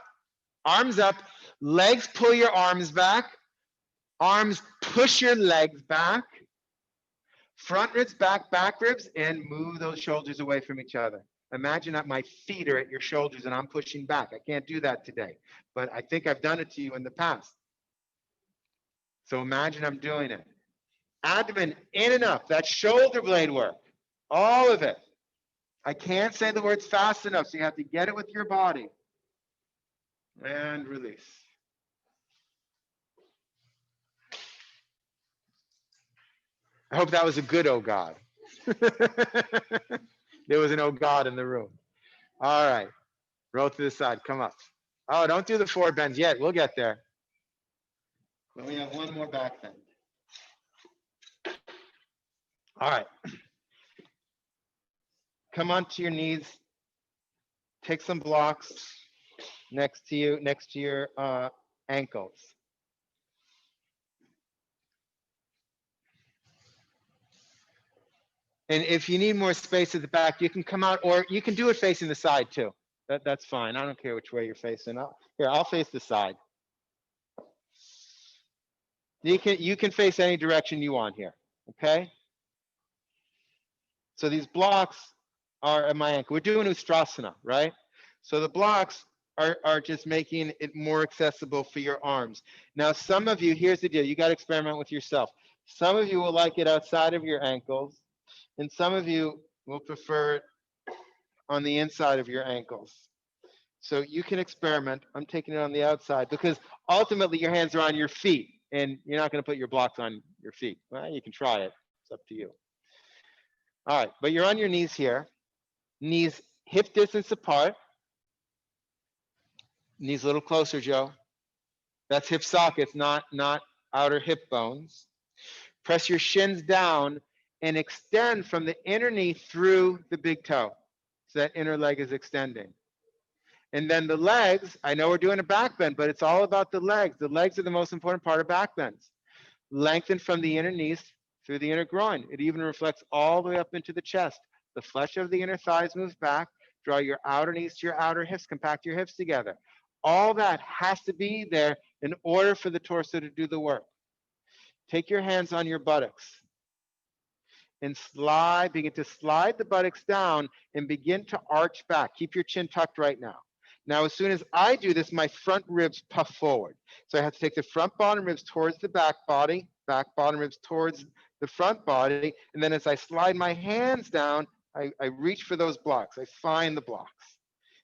arms up, legs pull your arms back, arms push your legs back, front ribs back ribs, and move those shoulders away from each other. Imagine that my feet are at your shoulders and I'm pushing back. I can't do that today, but I think I've done it to you in the past. So imagine I'm doing it. Abdomen in and up, that shoulder blade work, all of it. I can't say the words fast enough, so you have to get it with your body. And release. I hope that was a good oh God. There was an oh God in the room. All right, roll to the side, come up. Oh, don't do the forward bends yet, we'll get there. But we have one more back bend. All right. Come onto your knees. Take some blocks next to you, next to your ankles. And if you need more space at the back, you can come out, or you can do it facing the side too. That's fine. I don't care which way you're facing. I'll face the side. You can face any direction you want here. Okay. So these blocks are at my ankle. We're doing Ustrasana, right? So the blocks are just making it more accessible for your arms. Now, some of you, here's the deal. You got to experiment with yourself. Some of you will like it outside of your ankles, and some of you will prefer it on the inside of your ankles. So you can experiment. I'm taking it on the outside because ultimately your hands are on your feet and you're not going to put your blocks on your feet. Well, you can try it. It's up to you. All right, but you're on your knees here. Knees hip distance apart. Knees a little closer, Joe. That's hip sockets, not outer hip bones. Press your shins down and extend from the inner knee through the big toe. So that inner leg is extending. And then the legs, I know we're doing a back bend, but it's all about the legs. The legs are the most important part of back bends. Lengthen from the inner knees through the inner groin. It even reflects all the way up into the chest. The flesh of the inner thighs moves back. Draw your outer knees to your outer hips. Compact your hips together. All that has to be there in order for the torso to do the work. Take your hands on your buttocks and begin to slide the buttocks down and begin to arch back. Keep your chin tucked right now. Now, as soon as I do this, my front ribs puff forward. So I have to take the front bottom ribs towards the back body, back bottom ribs towards the front body. And then as I slide my hands down, I reach for those blocks. I find the blocks.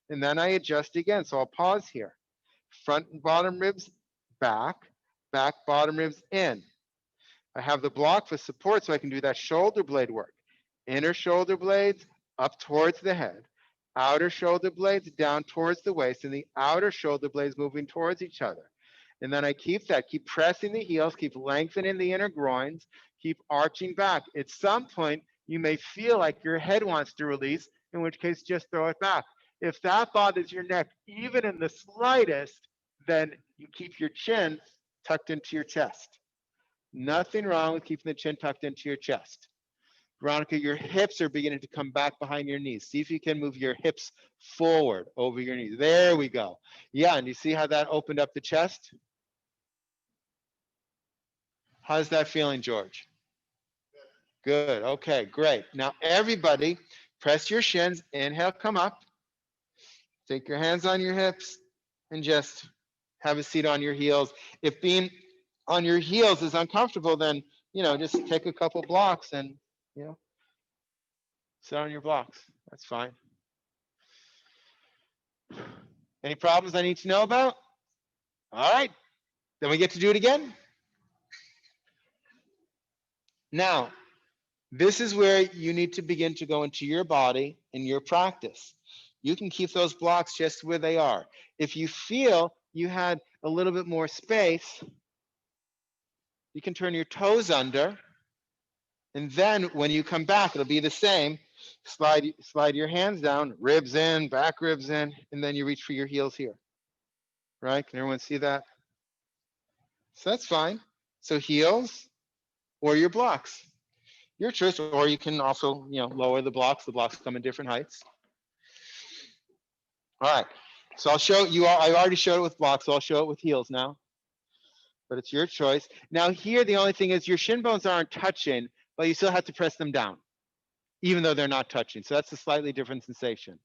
And then I adjust again. So I'll pause here. Front and bottom ribs back, back bottom ribs in. I have the block for support so I can do that shoulder blade work. Inner shoulder blades up towards the head. Outer shoulder blades down towards the waist, and the outer shoulder blades moving towards each other. And then I keep pressing the heels, keep lengthening the inner groins, keep arching back. At some point, you may feel like your head wants to release, in which case just throw it back. If that bothers your neck, even in the slightest, then you keep your chin tucked into your chest. Nothing wrong with keeping the chin tucked into your chest. Veronica, your hips are beginning to come back behind your knees. See if you can move your hips forward over your knees. There we go. Yeah, and you see how that opened up the chest? How's that feeling, George? Good. Okay, great. Now, everybody, press your shins. Inhale, come up. Take your hands on your hips and just have a seat on your heels. If being on your heels is uncomfortable, then, just take a couple blocks and, sit on your blocks. That's fine. Any problems I need to know about? All right. Then we get to do it again. Now, this is where you need to begin to go into your body and your practice. You can keep those blocks just where they are. If you feel you had a little bit more space, you can turn your toes under. And then when you come back, it'll be the same. Slide your hands down, ribs in, back ribs in, and then you reach for your heels here. Right? Can everyone see that? So that's fine. So heels or your blocks. Your choice, or you can also, lower the blocks. The blocks come in different heights. All right. So I'll show you all. I already showed it with blocks, so I'll show it with heels now. But it's your choice. Now here, the only thing is your shin bones aren't touching, but you still have to press them down, even though they're not touching. So that's a slightly different sensation.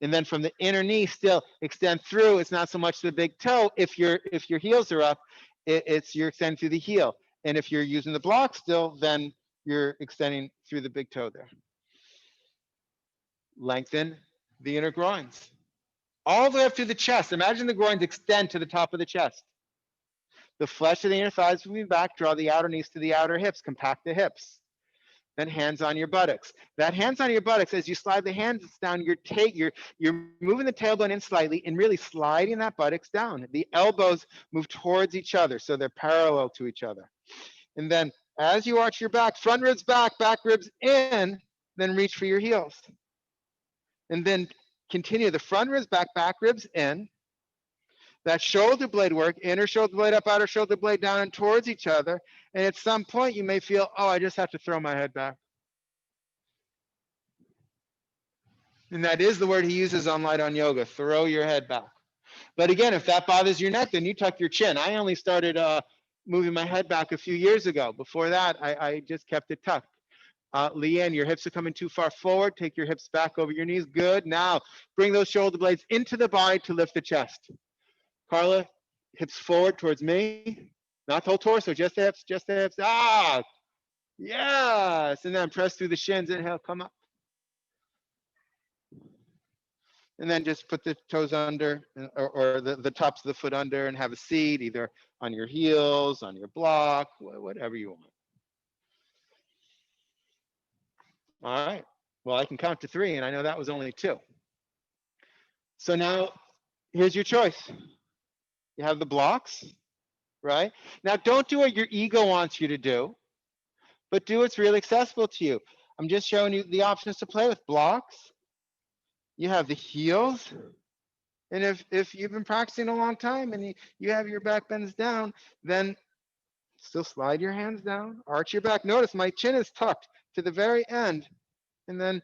And then from the inner knee, still extend through. It's not so much the big toe. If your heels are up, you're extending through the heel. And if you're using the block still, then you're extending through the big toe there. Lengthen the inner groins. All the way up to the chest. Imagine the groins extend to the top of the chest. The flesh of the inner thighs moving back. Draw the outer knees to the outer hips. Compact the hips. Then hands on your buttocks. That hands on your buttocks, as you slide the hands down, you're moving the tailbone in slightly and really sliding that buttocks down. The elbows move towards each other, so they're parallel to each other. And then As you arch your back, front ribs back, back ribs in, then reach for your heels. And then continue the front ribs back, back ribs in. That shoulder blade work, inner shoulder blade up, outer shoulder blade down and towards each other. And at some point you may feel, oh, I just have to throw my head back. And that is the word he uses on Light on Yoga, throw your head back. But again, if that bothers your neck, then you tuck your chin. I only started moving my head back a few years ago. Before that, I just kept it tucked. Leanne, your hips are coming too far forward. Take your hips back over your knees. Good. Now, bring those shoulder blades into the body to lift the chest. Carla, hips forward towards me. Not the whole torso, just the hips, just the hips. Ah, yes. And then press through the shins. Inhale, come up. And then just put the toes under or the tops of the foot under and have a seat, either on your heels, on your block, whatever you want. All right. Well, I can count to 3, and I know that was only 2. So now here's your choice. You have the blocks, right? Now don't do what your ego wants you to do, but do what's really accessible to you. I'm just showing you the options to play with blocks. You have the heels. And if you've been practicing a long time and you have your back bends down, then still slide your hands down, arch your back. Notice my chin is tucked to the very end. And then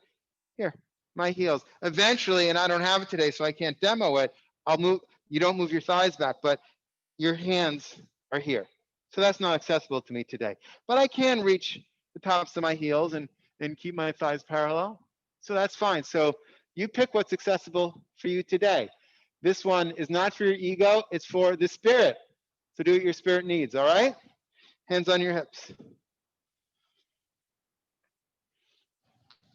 here, my heels. Eventually, and I don't have it today, so I can't demo it, I'll move, you don't move your thighs back, but your hands are here. So that's not accessible to me today. But I can reach the tops of my heels and keep my thighs parallel. So that's fine. So you pick what's accessible for you today. This one is not for your ego, it's for the spirit. So do what your spirit needs, all right? Hands on your hips.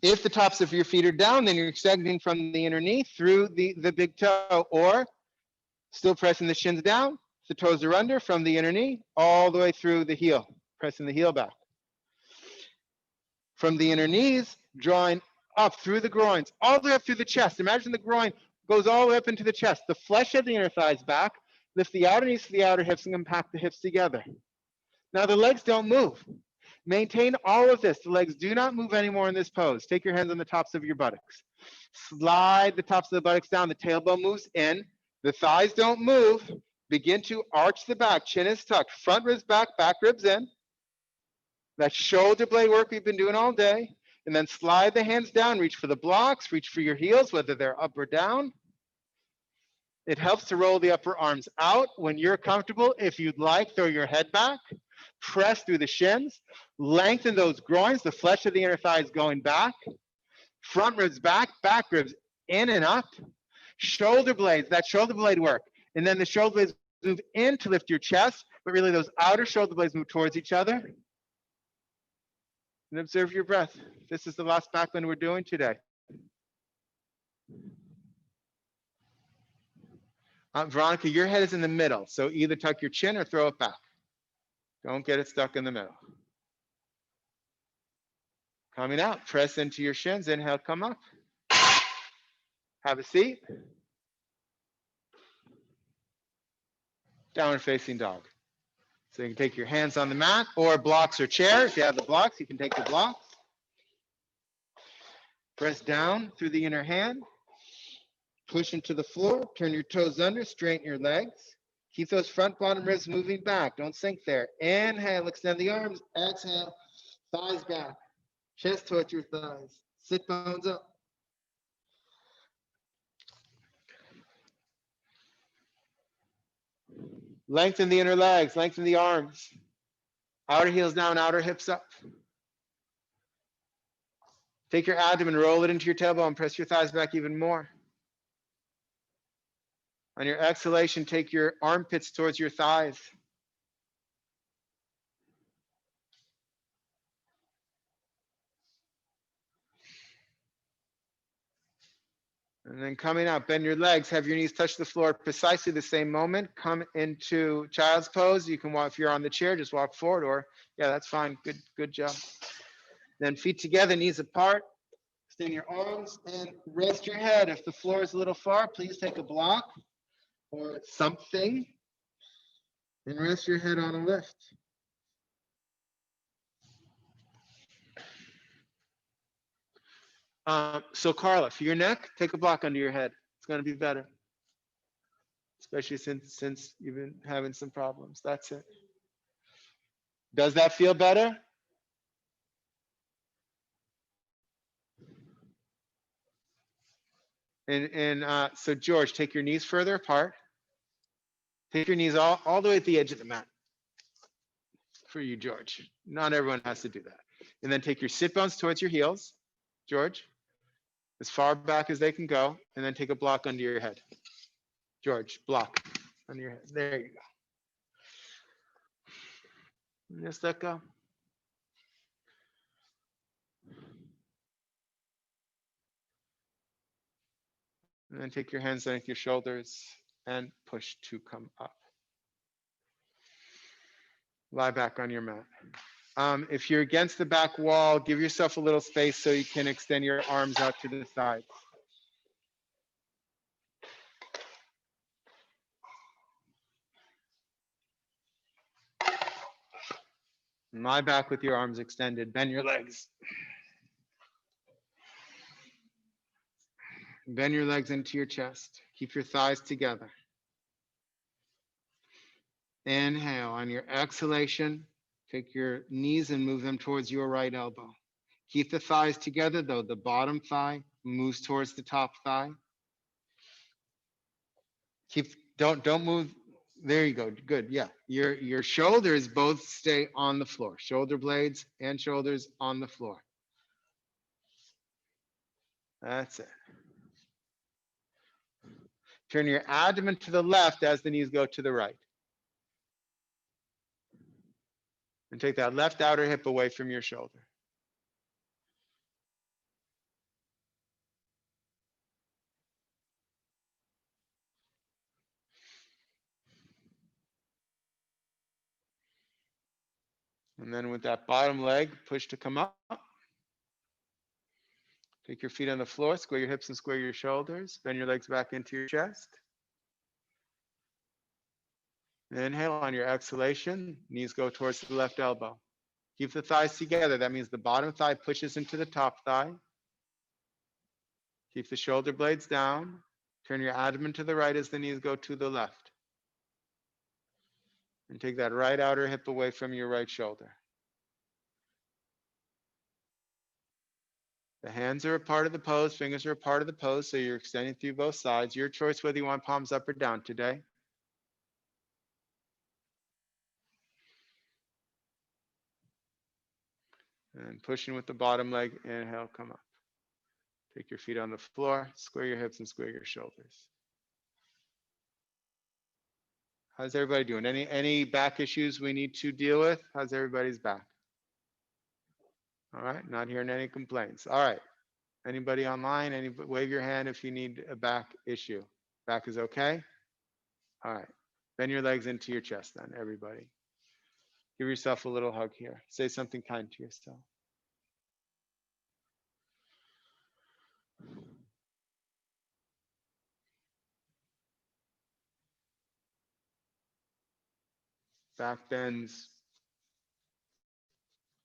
If the tops of your feet are down, then you're extending from the inner knee through the big toe, or still pressing the shins down. The toes are under from the inner knee all the way through the heel, pressing the heel back. From the inner knees, drawing up through the groins, all the way up through the chest. Imagine the groin goes all the way up into the chest. The flesh of the inner thighs back. Lift the outer knees to the outer hips and compact the hips together. Now the legs don't move. Maintain all of this. The legs do not move anymore in this pose. Take your hands on the tops of your buttocks. Slide the tops of the buttocks down. The tailbone moves in. The thighs don't move. Begin to arch the back. Chin is tucked. Front ribs back, back ribs in. That shoulder blade work we've been doing all day. And then slide the hands down. Reach for the blocks. Reach for your heels, whether they're up or down. It helps to roll the upper arms out. When you're comfortable, if you'd like, throw your head back. Press through the shins. Lengthen those groins. The flesh of the inner thigh is going back. Front ribs back, back ribs in and up. Shoulder blades, that shoulder blade work. And then the shoulder blades move in to lift your chest, but really those outer shoulder blades move towards each other. And observe your breath. This is the last back bend we're doing today. Veronica, your head is in the middle, so either tuck your chin or throw it back. Don't get it stuck in the middle. Coming out, press into your shins. Inhale, come up. Have a seat. Downward facing dog. So you can take your hands on the mat or blocks or chair. If you have the blocks, you can take the blocks. Press down through the inner hand. Push into the floor. Turn your toes under. Straighten your legs. Keep those front bottom ribs moving back. Don't sink there. Inhale, extend the arms. Exhale, thighs back. Chest towards your thighs. Sit bones up. Lengthen the inner legs, lengthen the arms. Outer heels down, outer hips up. Take your abdomen, roll it into your tailbone, press your thighs back even more. On your exhalation, take your armpits towards your thighs. And then coming out, bend your legs, have your knees touch the floor precisely the same moment. Come into child's pose. You can walk, if you're on the chair, just walk forward, or yeah, that's fine. Good job. Then feet together, knees apart. Extend your arms and rest your head. If the floor is a little far, please take a block or something and rest your head on a lift. So Carla, for your neck, take a block under your head. It's going to be better, especially since you've been having some problems. That's it. Does that feel better? And so George, take your knees further apart. Take your knees all the way at the edge of the mat. For you, George. Not everyone has to do that. And then take your sit bones towards your heels, George, as far back as they can go, and then take a block under your head. George, block under your head. There you go. And just let go. And then take your hands underneath your shoulders and push to come up. Lie back on your mat. If you're against the back wall, give yourself a little space so you can extend your arms out to the side. Lie back with your arms extended. Bend your legs. Bend your legs into your chest. Keep your thighs together. Inhale. On your exhalation, take your knees and move them towards your right elbow. Keep the thighs together, though the bottom thigh moves towards the top thigh. Don't move. There you go. Good. Yeah. Your shoulders both stay on the floor. Shoulder blades and shoulders on the floor. That's it. Turn your abdomen to the left as the knees go to the right. And take that left outer hip away from your shoulder. And then with that bottom leg, push to come up. Take your feet on the floor, square your hips and square your shoulders. Bend your legs back into your chest. Inhale. On your exhalation, knees go towards the left elbow. Keep the thighs together. That means the bottom thigh pushes into the top thigh. Keep the shoulder blades down. Turn your abdomen to the right as the knees go to the left. And take that right outer hip away from your right shoulder. The hands are a part of the pose, fingers are a part of the pose, so you're extending through both sides. Your choice whether you want palms up or down today. And pushing with the bottom leg, inhale, come up. Take your feet on the floor, square your hips and square your shoulders. How's everybody doing? Any back issues we need to deal with? How's everybody's back? All right, not hearing any complaints. All right, anybody online? Wave your hand if you need a back issue. Back is okay? All right, bend your legs into your chest then, everybody. Give yourself a little hug here. Say something kind to yourself. Back bends,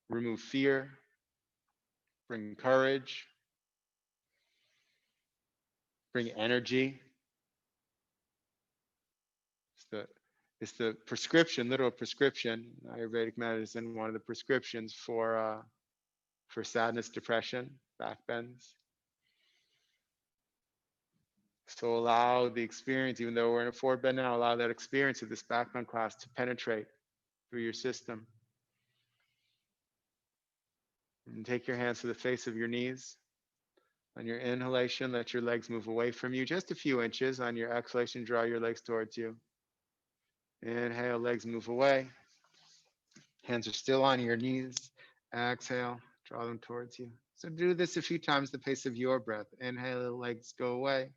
remove fear, bring courage, bring energy. It's the prescription, literal prescription, Ayurvedic medicine, one of the prescriptions for sadness, depression, back bends. So allow the experience, even though we're in a forward bend now, allow that experience of this back bend class to penetrate through your system. And take your hands to the face of your knees. On your inhalation, let your legs move away from you just a few inches. On your exhalation, draw your legs towards you. Inhale, legs move away. Hands are still on your knees. Exhale, draw them towards you. So do this a few times, the pace of your breath. Inhale, legs go away.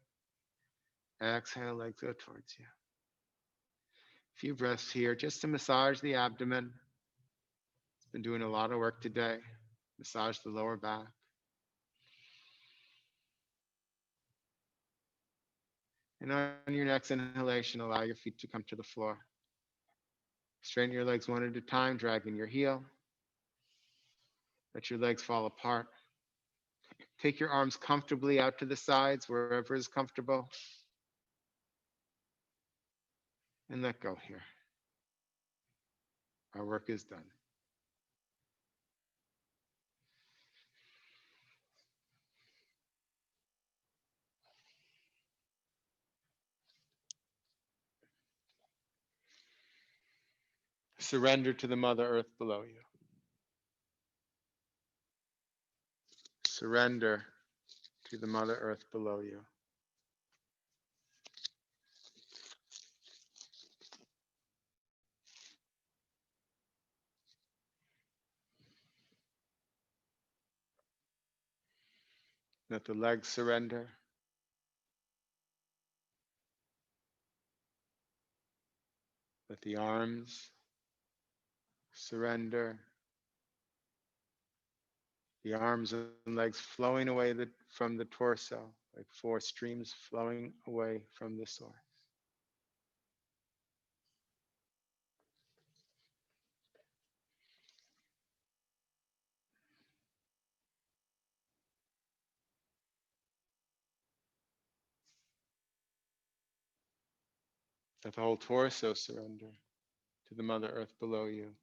Exhale, legs go towards you. A few breaths here just to massage the abdomen. It's been doing a lot of work today. Massage the lower back. And on your next inhalation, allow your feet to come to the floor. Straighten your legs one at a time, dragging your heel. Let your legs fall apart. Take your arms comfortably out to the sides, wherever is comfortable, and let go here. Our work is done. Surrender to the Mother Earth below you. Surrender to the Mother Earth below you. Let the legs surrender. Let the arms surrender. The arms and legs flowing away from the torso, like four streams flowing away from the source. Let the whole torso surrender to the Mother Earth below you.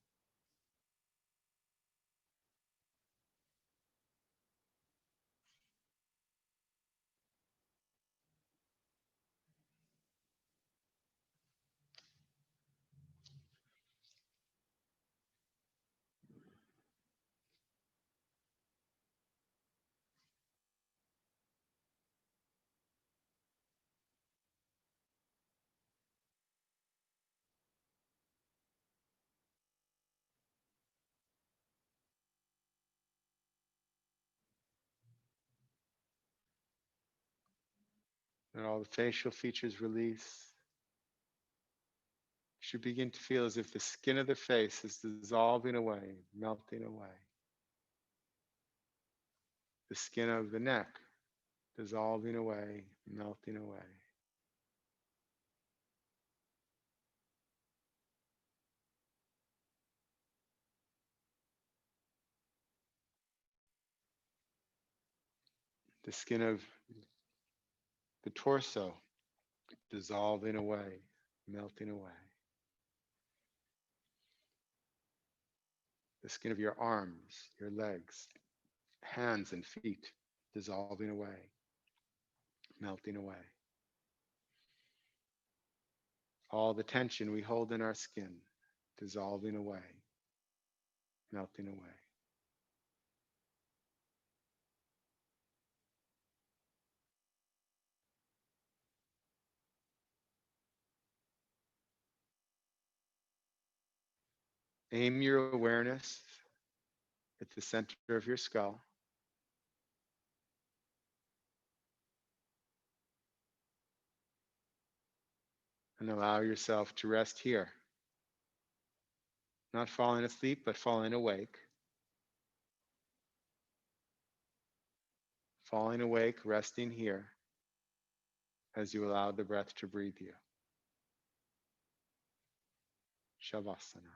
And all the facial features release. You should begin to feel as if the skin of the face is dissolving away, melting away. The skin of the neck dissolving away, melting away. The skin of the torso dissolving away, melting away. The skin of your arms, your legs, hands and feet dissolving away, melting away. All the tension we hold in our skin dissolving away, melting away. Aim your awareness at the center of your skull. And allow yourself to rest here. Not falling asleep, but falling awake. Falling awake, resting here as you allow the breath to breathe you. Shavasana.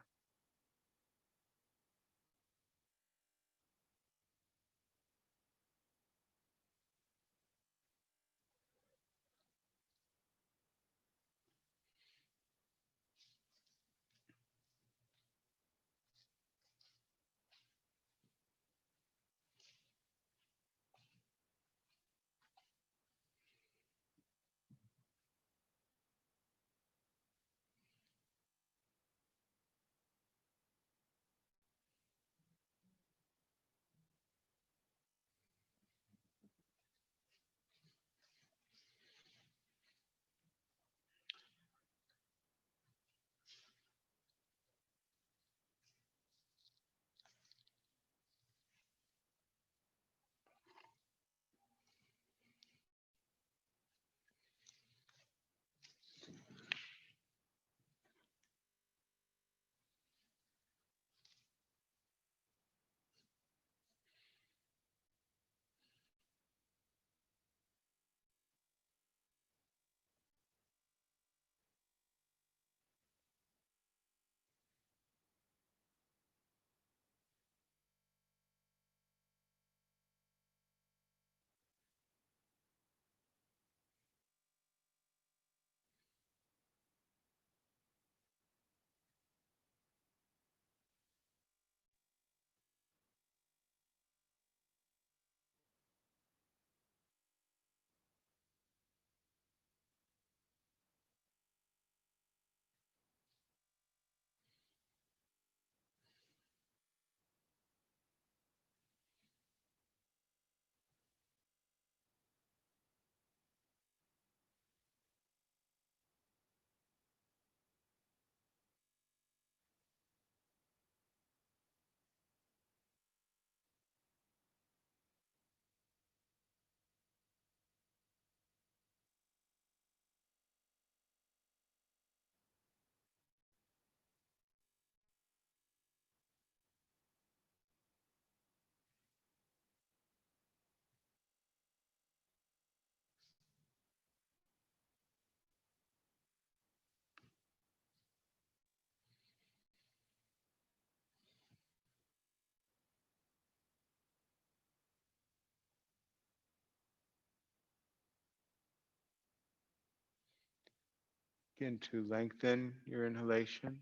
Begin to lengthen your inhalation,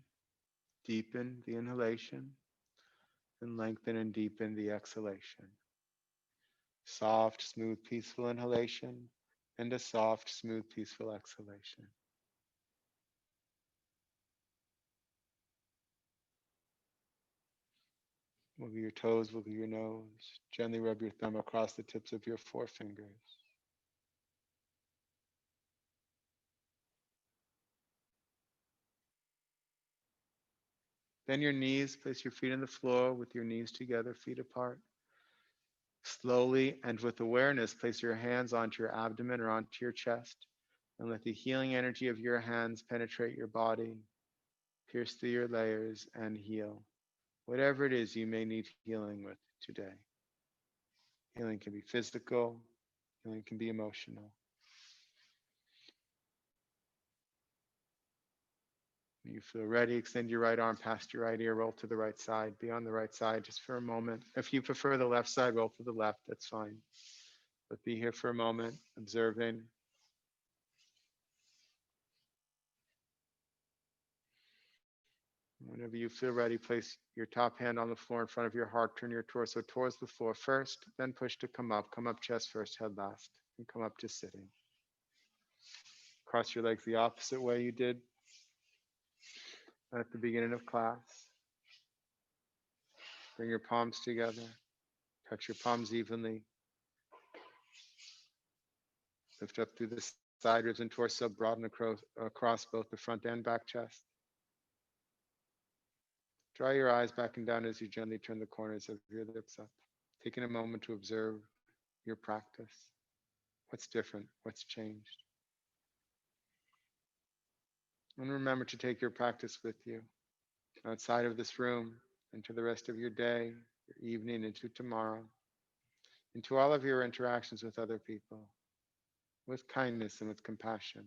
deepen the inhalation, and lengthen and deepen the exhalation. Soft, smooth, peaceful inhalation, and a soft, smooth, peaceful exhalation. Wiggle your toes, wiggle your nose. Gently rub your thumb across the tips of your forefingers. Bend your knees, place your feet on the floor with your knees together, feet apart. Slowly and with awareness, place your hands onto your abdomen or onto your chest and let the healing energy of your hands penetrate your body, pierce through your layers, and heal whatever it is you may need healing with today. Healing can be physical, healing can be emotional. When you feel ready, extend your right arm past your right ear, roll to the right side, be on the right side just for a moment. If you prefer the left side, roll to the left, that's fine. But be here for a moment, observing. Whenever you feel ready, place your top hand on the floor in front of your heart, turn your torso towards the floor first, then push to come up chest first, head last, and come up to sitting. Cross your legs the opposite way you did at the beginning of class. Bring your palms together, touch your palms evenly. Lift up through the side ribs and torso, broaden across both the front and back chest. Draw your eyes back and down as you gently turn the corners of your lips up, taking a moment to observe your practice. What's different? What's changed? And remember to take your practice with you outside of this room, into the rest of your day, your evening, into tomorrow, into all of your interactions with other people, with kindness and with compassion.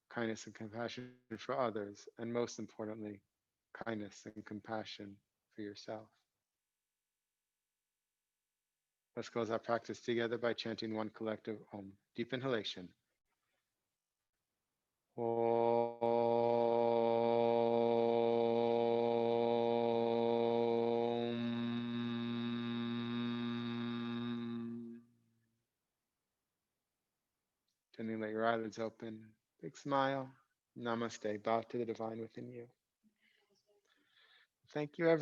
Kindness and compassion for others, and most importantly, kindness and compassion for yourself. Let's close our practice together by chanting one collective Om. Deep inhalation. Om. Gently let your eyelids open. Big smile. Namaste. Bow to the divine within you. Thank you, everyone.